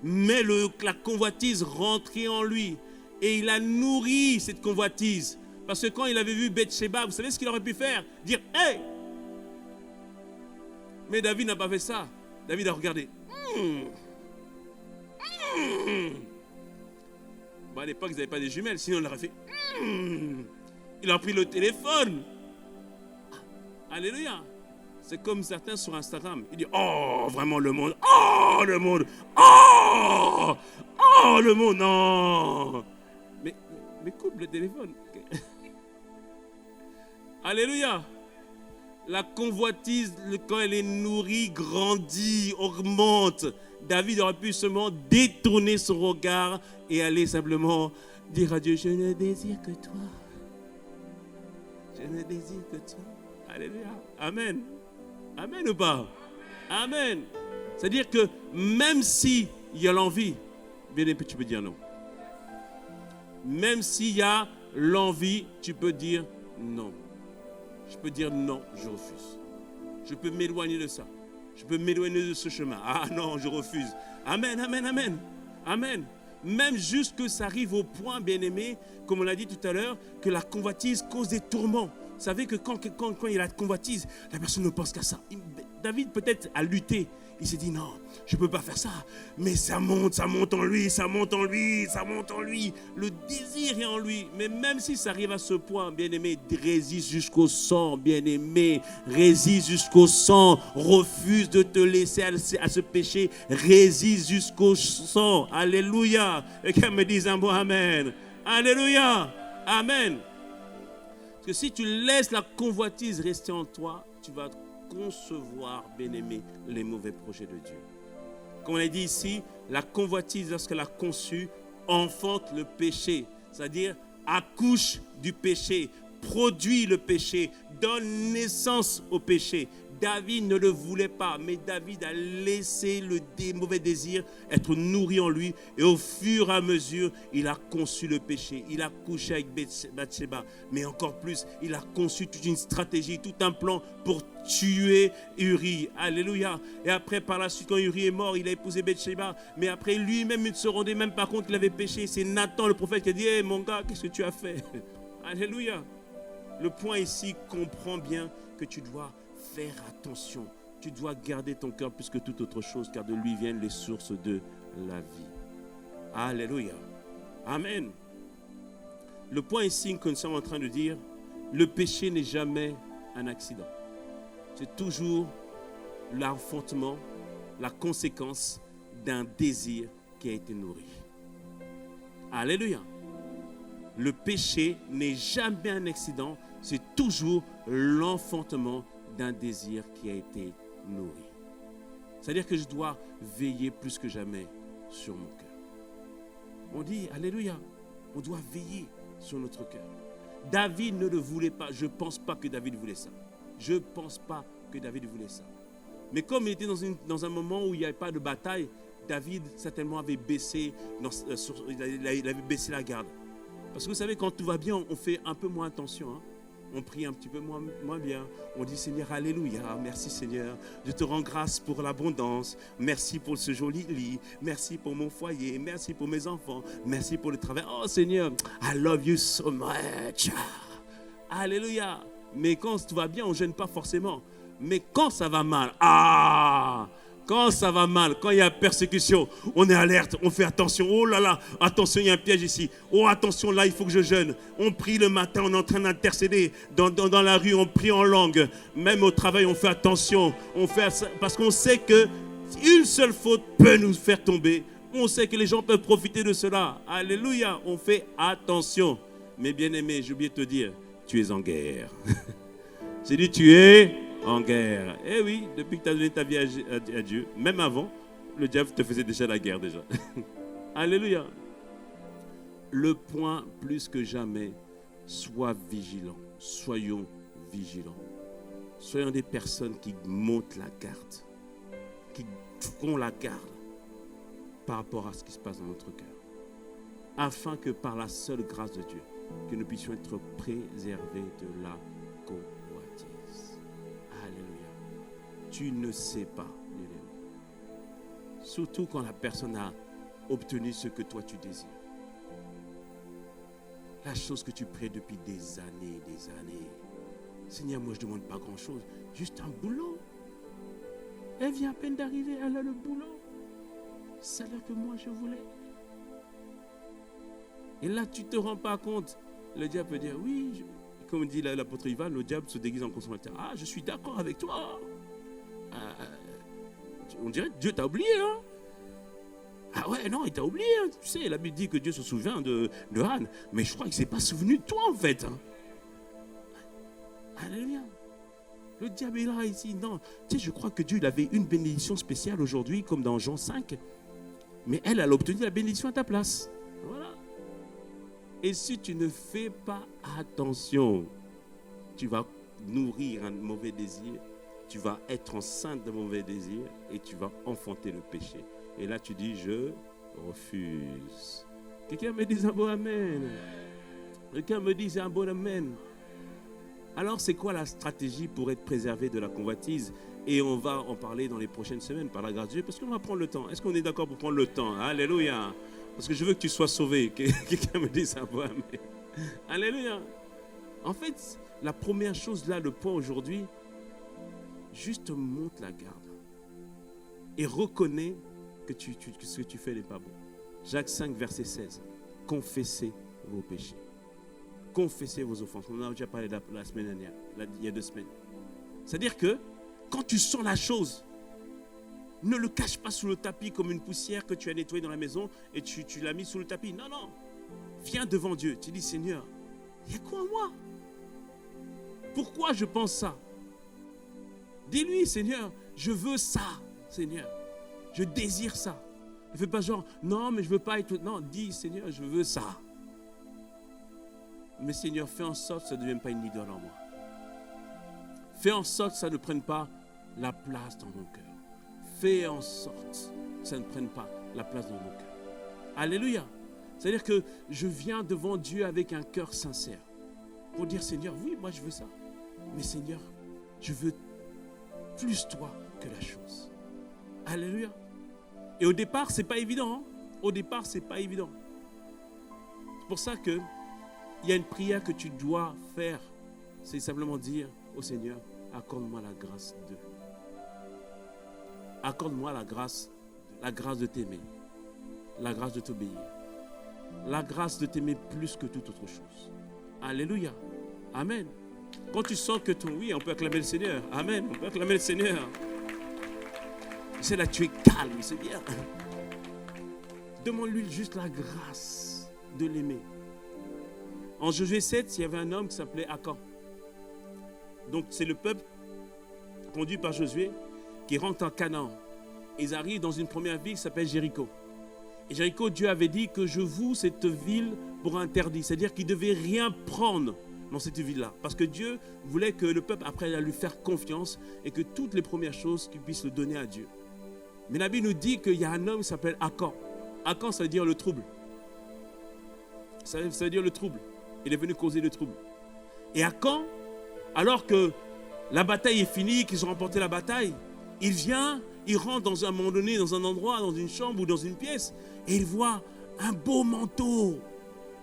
Mais la convoitise rentrait en lui. Et il a nourri cette convoitise. Parce que quand il avait vu Bathsheba, vous savez ce qu'il aurait pu faire? Dire, hey! Mais David n'a pas fait ça. David a regardé. Bon, à l'époque, ils n'avaient pas des jumelles, sinon il aurait fait. Il a pris le téléphone. Alléluia. C'est comme certains sur Instagram. Ils disent, oh, vraiment le monde. Oh, le monde. Oh, oh, le monde. Non. Mais coupe le téléphone. Alléluia. La convoitise, quand elle est nourrie, grandit, augmente. David aurait pu seulement détourner son regard et aller simplement dire à Dieu, je ne désire que toi. Je ne désire que toi. Alléluia. Amen. Amen ou pas? Amen. C'est-à-dire que même s'il y a l'envie, bien aimé, tu peux dire non. Même s'il y a l'envie, tu peux dire non. Je peux dire non, je refuse. Je peux m'éloigner de ça. Je peux m'éloigner de ce chemin. Ah non, je refuse. Amen, amen, amen. Amen. Même juste que ça arrive au point, bien-aimé, comme on l'a dit tout à l'heure, que la convoitise cause des tourments. Vous savez que quand il y a la convoitise, la personne ne pense qu'à ça. David peut-être a lutté. Il s'est dit non, je ne peux pas faire ça. Mais ça monte en lui, ça monte en lui, ça monte en lui. Le désir est en lui. Mais même si ça arrive à ce point, bien-aimé, résiste jusqu'au sang, bien-aimé. Résiste jusqu'au sang. Refuse de te laisser à ce péché. Résiste jusqu'au sang. Alléluia. Et qu'elle me dise un mot amen. Alléluia. Amen. Parce que si tu laisses la convoitise rester en toi, tu vas concevoir, bien-aimé, les mauvais projets de Dieu. Comme on a dit ici, la convoitise, lorsqu'elle a conçu, enfante le péché, c'est-à-dire accouche du péché, produit le péché, donne naissance au péché. David ne le voulait pas, mais David a laissé le mauvais désir être nourri en lui, et au fur et à mesure, il a conçu le péché. Il a couché avec Bathsheba, mais encore plus, il a conçu toute une stratégie, tout un plan pour tuer Uri. Alléluia. Et après, par la suite, quand Uri est mort, il a épousé Bathsheba, mais après, lui-même, il ne se rendait même pas compte qu'il avait péché. C'est Nathan, le prophète, qui a dit: hey, mon gars, qu'est-ce que tu as fait? Alléluia. Le point ici, comprends bien que tu dois faire attention. Tu dois garder ton cœur plus que toute autre chose, car de lui viennent les sources de la vie. Alléluia. Amen. Le point ici que nous sommes en train de dire, le péché n'est jamais un accident. C'est toujours l'enfantement, la conséquence d'un désir qui a été nourri. Alléluia. Le péché n'est jamais un accident, c'est toujours l'enfantement d'un désir qui a été nourri. C'est-à-dire que je dois veiller plus que jamais sur mon cœur. On dit, alléluia, on doit veiller sur notre cœur. David ne le voulait pas. Je ne pense pas que David voulait ça. Je ne pense pas que David voulait ça. Mais comme il était dans un moment où il n'y avait pas de bataille, David certainement avait baissé, il avait baissé la garde. Parce que vous savez, quand tout va bien, on fait un peu moins attention. On prie un petit peu moins bien. On dit: Seigneur, alléluia, merci Seigneur. Je te rends grâce pour l'abondance. Merci pour ce joli lit. Merci pour mon foyer. Merci pour mes enfants. Merci pour le travail. Oh Seigneur, I love you so much. Alléluia. Mais quand tout va bien, on ne gêne pas forcément. Mais quand ça va mal, quand ça va mal, quand il y a persécution, on est alerte, on fait attention. Oh là là, attention, il y a un piège ici. Oh attention, là, il faut que je jeûne. On prie le matin, on est en train d'intercéder. Dans la rue, on prie en langue. Même au travail, on fait attention. Parce qu'on sait qu'une seule faute peut nous faire tomber. On sait que les gens peuvent profiter de cela. Alléluia, on fait attention. Mais bien aimé, j'ai oublié de te dire, tu es en guerre. J'ai dit, tu es en guerre. Eh oui, depuis que tu as donné ta vie à Dieu, même avant, le diable te faisait déjà la guerre déjà. Alléluia. Le point plus que jamais, sois vigilant. Soyons vigilants. Soyons des personnes qui montent la garde, qui font la garde par rapport à ce qui se passe dans notre cœur. Afin que par la seule grâce de Dieu, que nous puissions être préservés de la convoitise. Alléluia. Tu ne sais pas, surtout quand la personne a obtenu ce que toi tu désires. La chose que tu pries depuis des années. Seigneur, moi je ne demande pas grand-chose, juste un boulot. Elle vient à peine d'arriver, elle a le boulot. C'est là que moi je voulais. Et là, tu ne te rends pas compte. Le diable peut dire, oui, comme dit l'apôtre Ivan, le diable se déguise en consommateur. Ah, je suis d'accord avec toi. On dirait que Dieu t'a oublié. Hein? Ah ouais, non, il t'a oublié. Hein? Tu sais, la Bible dit que Dieu se souvient de Anne. Mais je crois qu'il ne s'est pas souvenu de toi, en fait. Hein? Alléluia. Le diable est là, ici. Non, tu sais, je crois que Dieu il avait une bénédiction spéciale aujourd'hui, comme dans Jean 5. Mais elle a obtenu la bénédiction à ta place. Voilà. Et si tu ne fais pas attention, tu vas nourrir un mauvais désir, tu vas être enceinte de mauvais désir et tu vas enfanter le péché. Et là, tu dis, je refuse. Quelqu'un me dit un bon amen. Quelqu'un me dit un bon amen. Alors, c'est quoi la stratégie pour être préservé de la convoitise? Et on va en parler dans les prochaines semaines par la grâce de Dieu, parce qu'on va prendre le temps. Est-ce qu'on est d'accord pour prendre le temps? Alléluia. Parce que je veux que tu sois sauvé. Quelqu'un me dise un bon amen. Alléluia. En fait, la première chose là, le point aujourd'hui, juste monte la garde et reconnais que ce que tu fais n'est pas bon. Jacques 5, verset 16. Confessez vos péchés. Confessez vos offenses. On en a déjà parlé la semaine dernière, il y a 2 semaines. C'est-à-dire que quand tu sens la chose, ne le cache pas sous le tapis comme une poussière que tu as nettoyée dans la maison et tu l'as mis sous le tapis. Non, non. Viens devant Dieu. Tu dis, Seigneur, il y a quoi en moi? Pourquoi je pense ça? Dis-lui, Seigneur, je veux ça, Seigneur. Je désire ça. Ne fais pas genre, non, mais je ne veux pas être... Non, dis, Seigneur, je veux ça. Mais Seigneur, fais en sorte que ça ne devienne pas une idole en moi. Fais en sorte que ça ne prenne pas la place dans mon cœur. Fais en sorte que ça ne prenne pas la place dans mon cœur. Alléluia. C'est-à-dire que je viens devant Dieu avec un cœur sincère pour dire, Seigneur, oui, moi je veux ça. Mais Seigneur, je veux plus toi que la chose. Alléluia. Et au départ, ce n'est pas évident. Hein? Au départ, ce n'est pas évident. C'est pour ça qu'il y a une prière que tu dois faire. C'est simplement dire au Seigneur, accorde-moi la grâce de. Accorde-moi la grâce de t'aimer, la grâce de t'obéir, la grâce de t'aimer plus que toute autre chose. Alléluia. Amen. Quand tu sens que oui, on peut acclamer le Seigneur. Amen. On peut acclamer le Seigneur. C'est là, tu es calme, c'est bien. Demande-lui juste la grâce de l'aimer. En Josué 7, il y avait un homme qui s'appelait Akan. Donc, c'est le peuple conduit par Josué qui rentre en Canaan. Ils arrivent dans une première ville qui s'appelle Jéricho. Et Jéricho, Dieu avait dit que je voue cette ville pour interdit. C'est-à-dire qu'il ne devait rien prendre dans cette ville-là. Parce que Dieu voulait que le peuple, après, allait lui faire confiance et que toutes les premières choses, qu'il puisse le donner à Dieu. Mais la Bible nous dit qu'il y a un homme qui s'appelle Akan. Akan, ça veut dire le trouble. Ça veut dire le trouble. Il est venu causer le trouble. Et Akan, alors que la bataille est finie, qu'ils ont remporté la bataille, il vient, il rentre dans un moment donné, dans un endroit, dans une chambre ou dans une pièce, et il voit un beau manteau.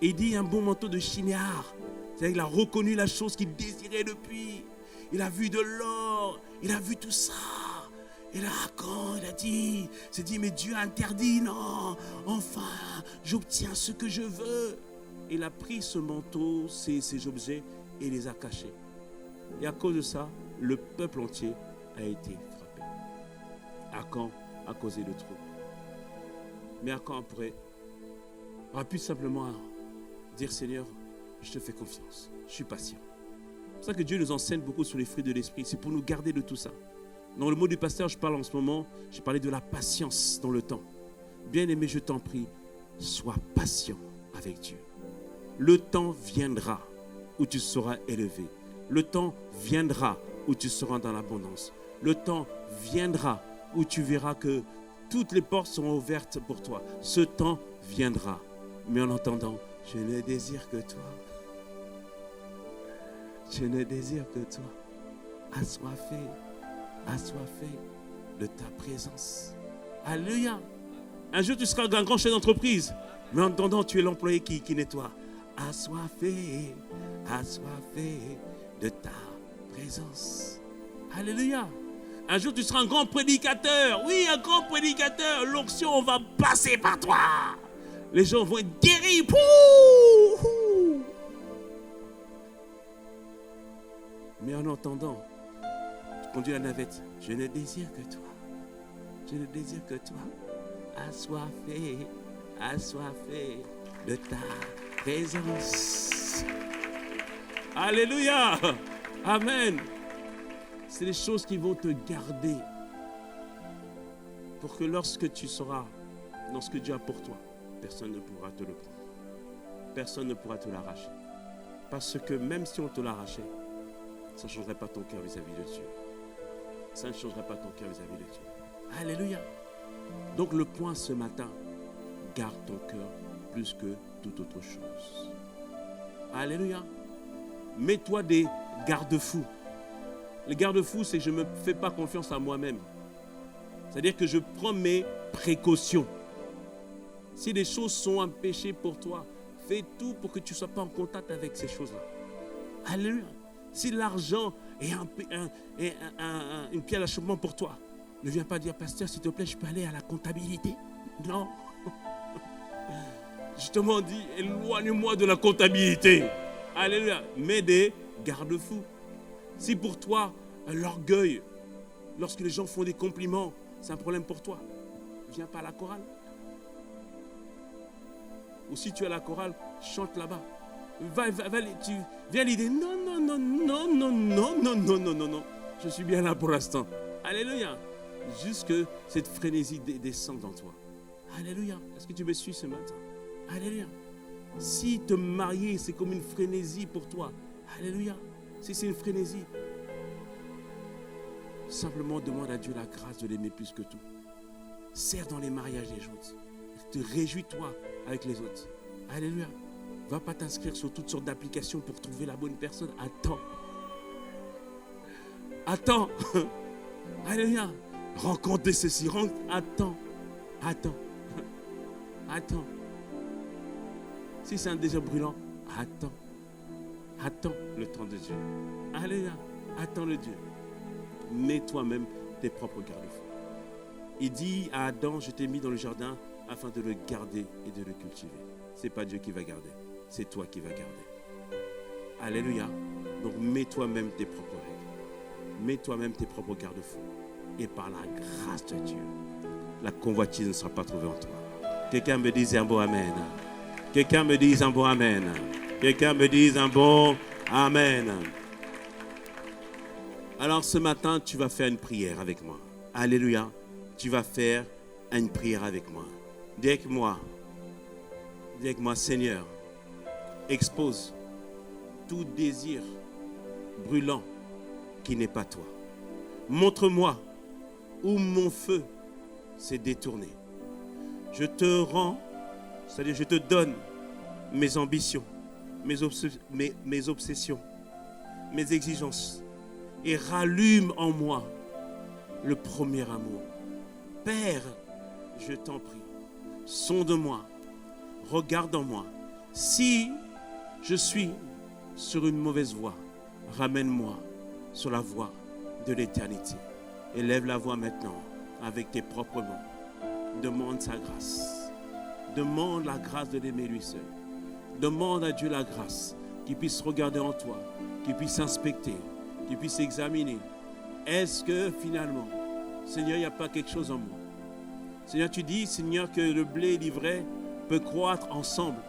Et il dit un beau manteau de Shinéar. C'est-à-dire qu'il a reconnu la chose qu'il désirait depuis. Il a vu de l'or, il a vu tout ça. Et là, quand il s'est dit, mais Dieu a interdit, non, enfin, j'obtiens ce que je veux. Il a pris ce manteau, ces objets, et les a cachés. Et à cause de ça, le peuple entier a été frappé. Akan a causé le trouble. Mais Akan aurait pu simplement dire, Seigneur, je te fais confiance, je suis patient. C'est pour ça que Dieu nous enseigne beaucoup sur les fruits de l'esprit. C'est pour nous garder de tout ça. Dans le mot du pasteur, je parle en ce moment, j'ai parlé de la patience dans le temps. Bien-aimé, je t'en prie, sois patient avec Dieu. Le temps viendra où tu seras élevé. Le temps viendra où tu seras dans l'abondance. Le temps viendra où tu verras que toutes les portes seront ouvertes pour toi. Ce temps viendra. Mais en attendant, je ne désire que toi. Je ne désire que toi. Assoiffé de ta présence. Alléluia. Un jour, tu seras un grand chef d'entreprise. Mais en attendant, tu es l'employé qui nettoie. Assoiffé de ta présence. Alléluia. Un jour, tu seras un grand prédicateur. Oui, un grand prédicateur. L'onction va passer par toi. Les gens vont être guéris. Pouh! Mais en attendant, tu conduis la navette. Je ne désire que toi. Je ne désire que toi. Assoiffé de ta présence. Alléluia. Amen. C'est les choses qui vont te garder pour que lorsque tu seras dans ce que Dieu a pour toi, personne ne pourra te le prendre. Personne ne pourra te l'arracher. Parce que même si on te l'arrachait, ça ne changerait pas ton cœur vis-à-vis de Dieu. Ça ne changerait pas ton cœur vis-à-vis de Dieu. Alléluia. Donc le point ce matin, garde ton cœur plus que toute autre chose. Alléluia. Mets-toi des garde-fous. Les garde-fous, c'est que je ne me fais pas confiance à moi-même. C'est-à-dire que je prends mes précautions. Si des choses sont un péché pour toi, fais tout pour que tu ne sois pas en contact avec ces choses-là. Alléluia. Si l'argent et une pierre d'achoppement pour toi. Ne viens pas dire, pasteur, s'il te plaît, je peux aller à la comptabilité. Non. Justement, dit, éloigne-moi de la comptabilité. Alléluia. Mais des garde-fous. Si pour toi, l'orgueil, lorsque les gens font des compliments, c'est un problème pour toi, viens pas à la chorale. Ou si tu es à la chorale, chante là-bas. Viens l'idée. Non. Je suis bien là pour l'instant. Alléluia. Juste que cette frénésie descende en toi. Alléluia. Est-ce que tu me suis ce matin? Alléluia. Si te marier, c'est comme une frénésie pour toi. Alléluia. Si c'est une frénésie, simplement demande à Dieu la grâce de l'aimer plus que tout. Sers dans les mariages des autres. Te réjouis-toi avec les autres. Alléluia. Va pas t'inscrire sur toutes sortes d'applications pour trouver la bonne personne. Attends. Alléluia. Rencontre ceci. Attends. Si c'est un désir brûlant, attends le temps de Dieu. Alléluia. Attends le Dieu. Mets toi-même tes propres garde-fous. Il dit à Adam, je t'ai mis dans le jardin afin de le garder et de le cultiver. Ce n'est pas Dieu qui va garder, c'est toi qui vas garder. Alléluia. Donc mets toi-même tes propres règles. Mets toi-même tes propres garde-fous. Et par la grâce de Dieu, la convoitise ne sera pas trouvée en toi. Quelqu'un me dise un bon amen. Quelqu'un me dise un bon amen. Quelqu'un me dise un bon amen. Alors ce matin, tu vas faire une prière avec moi. Alléluia. Tu vas faire une prière avec moi. Dis avec moi, Seigneur, expose tout désir brûlant qui n'est pas toi. Montre-moi où mon feu s'est détourné. Je te rends, c'est-à-dire je te donne mes ambitions, mes obsessions, mes exigences et rallume en moi le premier amour. Père, je t'en prie, sonde-moi, regarde en moi. Si je suis sur une mauvaise voie, ramène-moi sur la voie de l'éternité. Élève la voix maintenant avec tes propres mots. Demande sa grâce. Demande la grâce de l'aimer lui seul. Demande à Dieu la grâce qu'il puisse regarder en toi, qu'il puisse inspecter, qu'il puisse examiner. Est-ce que finalement, Seigneur, il n'y a pas quelque chose en moi? Seigneur, tu dis, Seigneur, que le blé et l'ivraie peuvent croître ensemble.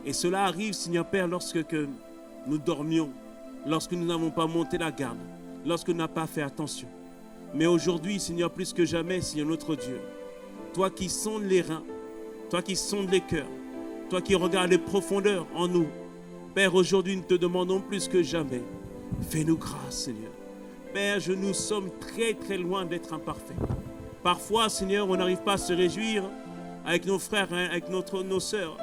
Et cela arrive, Seigneur Père, lorsque nous dormions, lorsque nous n'avons pas monté la garde, lorsque nous n'avons pas fait attention. Mais aujourd'hui, Seigneur, plus que jamais, Seigneur notre Dieu, toi qui sondes les reins, toi qui sondes les cœurs, toi qui regardes les profondeurs en nous, Père, aujourd'hui, nous te demandons plus que jamais, fais-nous grâce, Seigneur. Père, nous sommes très, très loin d'être imparfaits. Parfois, Seigneur, on n'arrive pas à se réjouir avec nos frères, avec nos sœurs.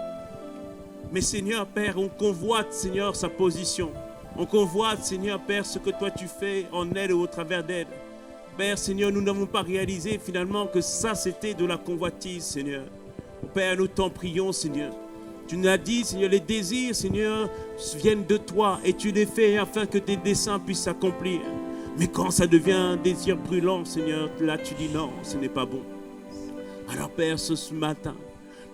Mais Seigneur, Père, on convoite, Seigneur, sa position. On convoite, Seigneur, Père, ce que toi tu fais en elle et au travers d'elle. Père, Seigneur, nous n'avons pas réalisé finalement que ça, c'était de la convoitise, Seigneur. Père, nous t'en prions, Seigneur. Tu nous as dit, Seigneur, les désirs, Seigneur, viennent de toi et tu les fais afin que tes desseins puissent s'accomplir. Mais quand ça devient un désir brûlant, Seigneur, là tu dis non, ce n'est pas bon. Alors Père, ce matin,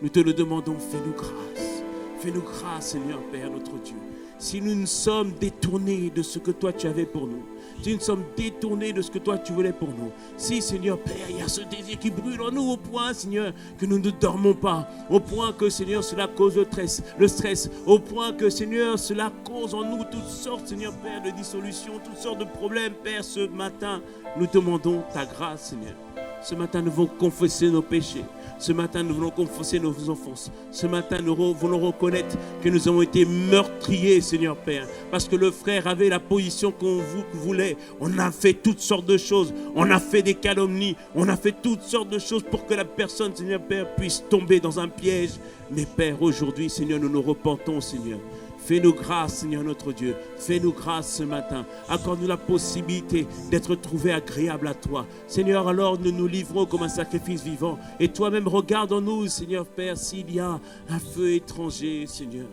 nous te le demandons, fais-nous grâce. Fais-nous grâce, Seigneur, Père, notre Dieu. Si nous nous sommes détournés de ce que toi tu avais pour nous, si nous sommes détournés de ce que toi tu voulais pour nous, si, Seigneur, Père, il y a ce désir qui brûle en nous au point, Seigneur, que nous ne dormons pas, au point que, Seigneur, cela cause le stress, au point que, Seigneur, cela cause en nous toutes sortes, Seigneur, Père, de dissolutions, toutes sortes de problèmes, Père, ce matin, nous demandons ta grâce, Seigneur. Ce matin, nous voulons confesser nos péchés. Ce matin, nous voulons confesser nos offenses. Ce matin, nous voulons reconnaître que nous avons été meurtriers, Seigneur Père. Parce que le frère avait la position qu'on voulait. On a fait toutes sortes de choses. On a fait des calomnies. On a fait toutes sortes de choses pour que la personne, Seigneur Père, puisse tomber dans un piège. Mais Père, aujourd'hui, Seigneur, nous nous repentons, Seigneur. Fais-nous grâce, Seigneur notre Dieu. Fais-nous grâce ce matin. Accorde-nous la possibilité d'être trouvés agréables à toi. Seigneur, alors nous nous livrons comme un sacrifice vivant. Et toi-même, regarde en nous, Seigneur Père, s'il y a un feu étranger, Seigneur.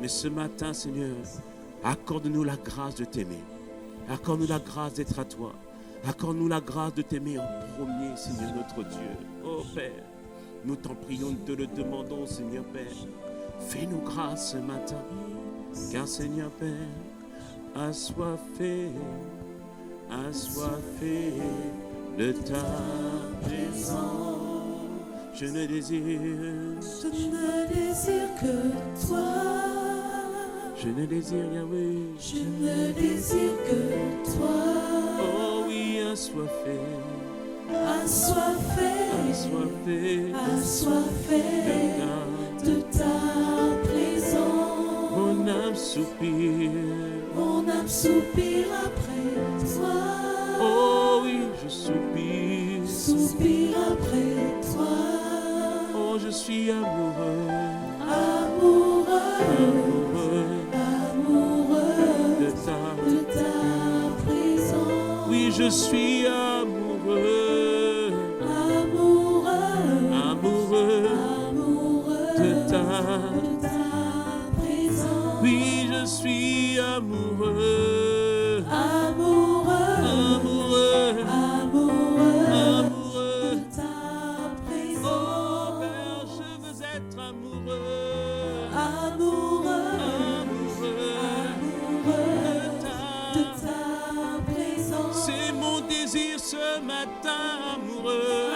Mais ce matin, Seigneur, accorde-nous la grâce de t'aimer. Accorde-nous la grâce d'être à toi. Accorde-nous la grâce de t'aimer en premier, Seigneur notre Dieu. Oh Père, nous t'en prions, nous te le demandons, Seigneur Père. Fais-nous grâce ce matin, car Seigneur Père, assoiffé de ta présence. Je ne désire que toi. Je ne désire, Yahweh. Je ne désire que toi. Oh oui, assoiffé de ta présence. Mon âme soupire après toi. Oh oui, je soupire après toi. Oh, je suis amoureux de ta présence. Oui, je suis amoureux de ta présence. Oui, je suis amoureux de ta présence. Oh Père, je veux être amoureux de ta présence. C'est mon désir ce matin, amoureux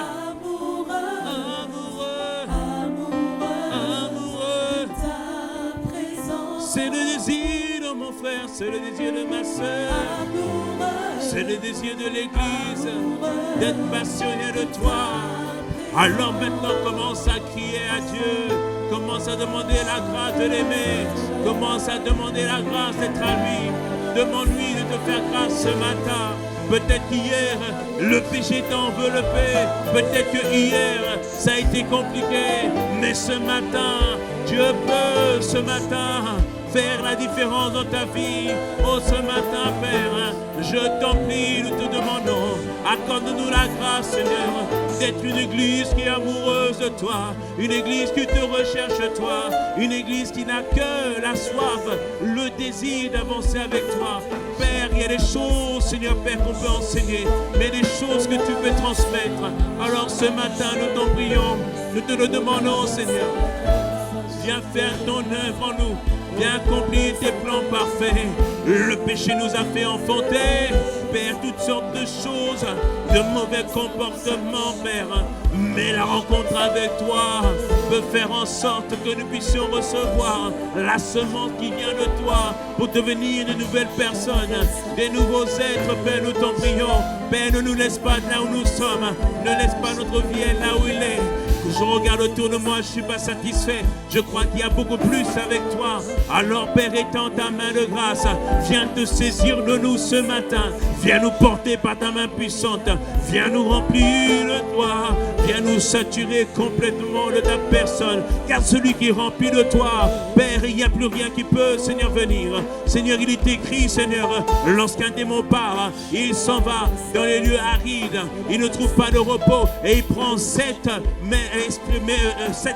De ta présence. C'est le désir de mon frère, c'est le désir de ma soeur, c'est le désir de l'Église d'être passionné de toi. Alors maintenant commence à crier à Dieu, commence à demander la grâce de l'aimer, commence à demander la grâce d'être à lui. Demande-lui de te faire grâce ce matin. Peut-être qu'hier, le péché t'a enveloppé. Peut-être que hier, ça a été compliqué. Mais ce matin, Dieu peut ce matin faire la différence dans ta vie. Oh, ce matin, Père, je t'en prie, nous te demandons, accorde-nous la grâce, Seigneur, d'être une église qui est amoureuse de toi, une église qui te recherche toi, une église qui n'a que la soif, le désir d'avancer avec toi. Père, il y a des choses, Seigneur Père, qu'on peut enseigner, mais des choses que tu peux transmettre. Alors ce matin, nous t'en prions, nous te le demandons, Seigneur. Viens faire ton œuvre en nous. Viens accomplir tes plans parfaits. Le péché nous a fait enfanter, Père, toutes sortes de choses, de mauvais comportements, Père. Mais la rencontre avec toi peut faire en sorte que nous puissions recevoir la semence qui vient de toi pour devenir de nouvelles personnes, des nouveaux êtres, Père, nous t'en prions. Père, ne nous laisse pas là où nous sommes, ne laisse pas notre vie être là où il est. Je regarde autour de moi, je ne suis pas satisfait. Je crois qu'il y a beaucoup plus avec toi. Alors, Père, étends ta main de grâce. Viens te saisir de nous ce matin. Viens nous porter par ta main puissante. Viens nous remplir de toi. Viens nous saturer complètement de ta personne. Car celui qui est rempli de toi, Père, il n'y a plus rien qui peut, Seigneur, venir. Seigneur, il est écrit, Seigneur, lorsqu'un démon part, il s'en va dans les lieux arides. Il ne trouve pas de repos et il prend sept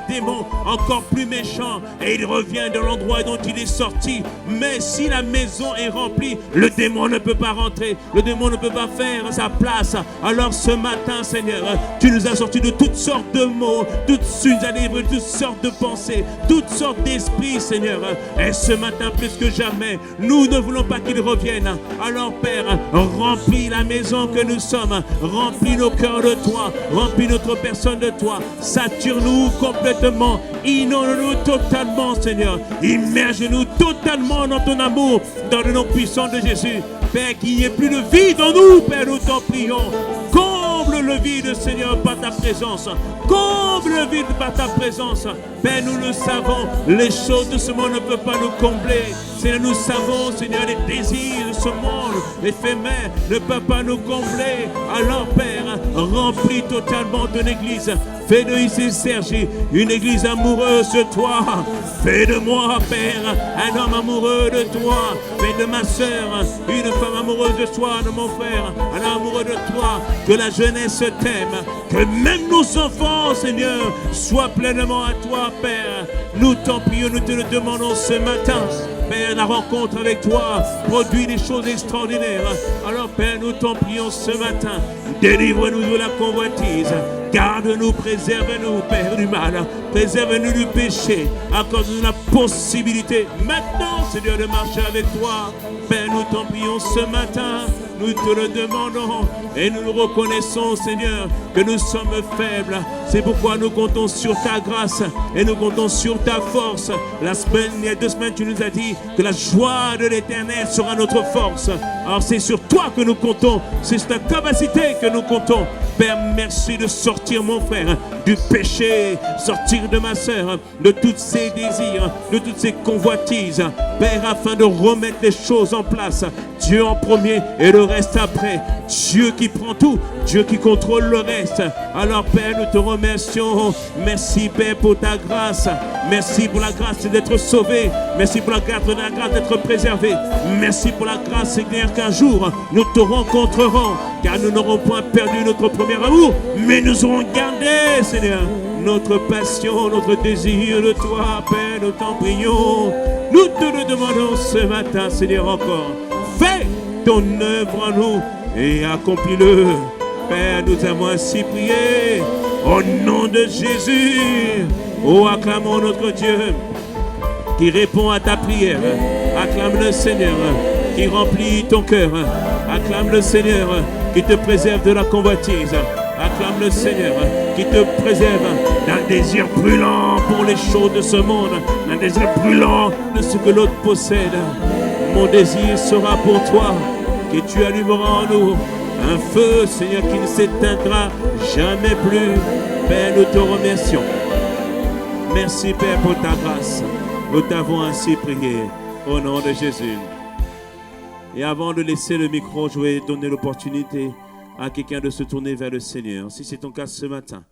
démons encore plus méchants et il revient dans l'endroit dont il est sorti. Mais si la maison est remplie, le démon ne peut pas rentrer, le démon ne peut pas faire sa place. Alors ce matin, Seigneur, tu nous as sortis de toutes sortes de mots, toutes sortes de pensées, toutes sortes d'esprits, Seigneur. Et ce matin, plus que jamais, nous ne voulons pas qu'il revienne. Alors Père, remplis la maison que nous sommes, remplis nos cœurs de toi, remplis notre personne de toi. Sature-nous complètement, inonde-nous totalement, Seigneur. Immerge-nous totalement dans ton amour, dans le nom puissant de Jésus. Père, qu'il n'y ait plus de vide en nous, Père, nous t'en prions. Comble le vide, Seigneur, par ta présence. Comble le vide par ta présence. Père, nous le savons, les choses de ce monde ne peuvent pas nous combler. Seigneur, nous savons, Seigneur, les désirs de ce monde éphémère ne peuvent pas nous combler. Alors, Père, remplis totalement ton église. Fais de ici, Sergi, une église amoureuse de toi. Fais de moi, Père, un homme amoureux de toi. Fais de ma sœur une femme amoureuse de toi, de mon frère, un homme amoureux de toi. Que la jeunesse t'aime. Que même nos enfants, Seigneur, soient pleinement à toi, Père. Nous t'en prions, nous te le demandons ce matin. Père, la rencontre avec toi produit des choses extraordinaires. Alors Père, nous t'en prions ce matin. Délivre-nous de la convoitise. Garde-nous, préserve-nous, Père, du mal. Préserve-nous du péché. Accorde-nous la possibilité maintenant, Seigneur, de marcher avec toi. Père, nous t'en prions ce matin. Nous te le demandons et nous le reconnaissons, Seigneur, que nous sommes faibles. C'est pourquoi nous comptons sur ta grâce et nous comptons sur ta force. Il y a 2 semaines, tu nous as dit que la joie de l'Éternel sera notre force. Alors c'est sur toi que nous comptons, c'est sur ta capacité que nous comptons. Père, merci de sortir mon frère du péché, sortir de ma sœur de tous ses désirs, de toutes ses convoitises. Père, afin de remettre les choses en place. Dieu en premier et le reste après. Dieu qui prend tout, Dieu qui contrôle le reste. Alors Père, nous te remercions. Merci Père pour ta grâce. Merci pour la grâce d'être sauvé. Merci pour la grâce d'être préservé. Merci pour la grâce, Seigneur, qu'un jour nous te rencontrerons. Car nous n'aurons point perdu notre premier amour, mais nous aurons gardé, Seigneur, notre passion, notre désir de toi, Père. Nous t'en prions. Nous te le demandons ce matin, Seigneur, encore. Fais ton œuvre en nous et accomplis-le. Père, nous avons ainsi prié au nom de Jésus. Oh, acclamons notre Dieu qui répond à ta prière. Acclame le Seigneur qui remplit ton cœur. Acclame le Seigneur qui te préserve de la convoitise. Acclame le Seigneur qui te préserve d'un désir brûlant pour les choses de ce monde, d'un désir brûlant de ce que l'autre possède. Mon désir sera pour toi, que tu allumeras en nous un feu, Seigneur, qui ne s'éteindra jamais plus. Père, nous te remercions. Merci, Père, pour ta grâce. Nous t'avons ainsi prié au nom de Jésus. Et avant de laisser le micro, je vais donner l'opportunité à quelqu'un de se tourner vers le Seigneur. Si c'est ton cas ce matin,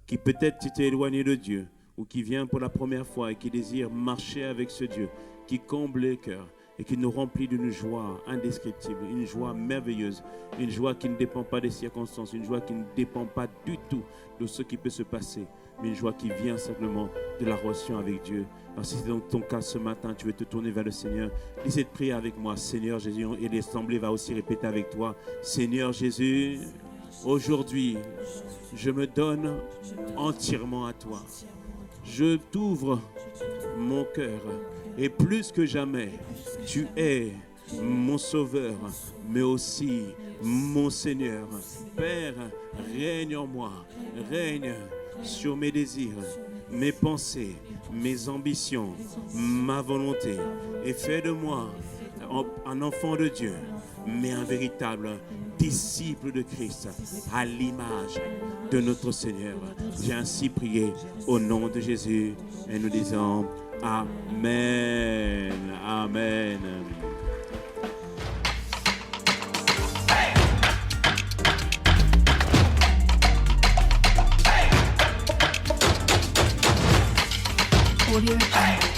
qui peut-être tu t'es éloigné de Dieu, ou qui vient pour la première fois et qui désire marcher avec ce Dieu, qui comble les cœurs et qui nous remplit d'une joie indescriptible, une joie merveilleuse, une joie qui ne dépend pas des circonstances, une joie qui ne dépend pas du tout de ce qui peut se passer, mais une joie qui vient simplement de la relation avec Dieu. Alors si c'est donc ton cas ce matin, tu veux te tourner vers le Seigneur, dis cette prière avec moi. Seigneur Jésus, et l'Assemblée va aussi répéter avec toi. Seigneur Jésus, aujourd'hui, je me donne entièrement à toi. Je t'ouvre mon cœur et plus que jamais, tu es mon Sauveur, mais aussi mon Seigneur. Père, règne en moi, règne sur mes désirs, mes pensées, mes ambitions, ma volonté, et fais de moi un enfant de Dieu, mais un véritable disciple de Christ, à l'image de notre Seigneur. J'ai ainsi prié au nom de Jésus, et nous disons Amen. Amen. Audio Jungle.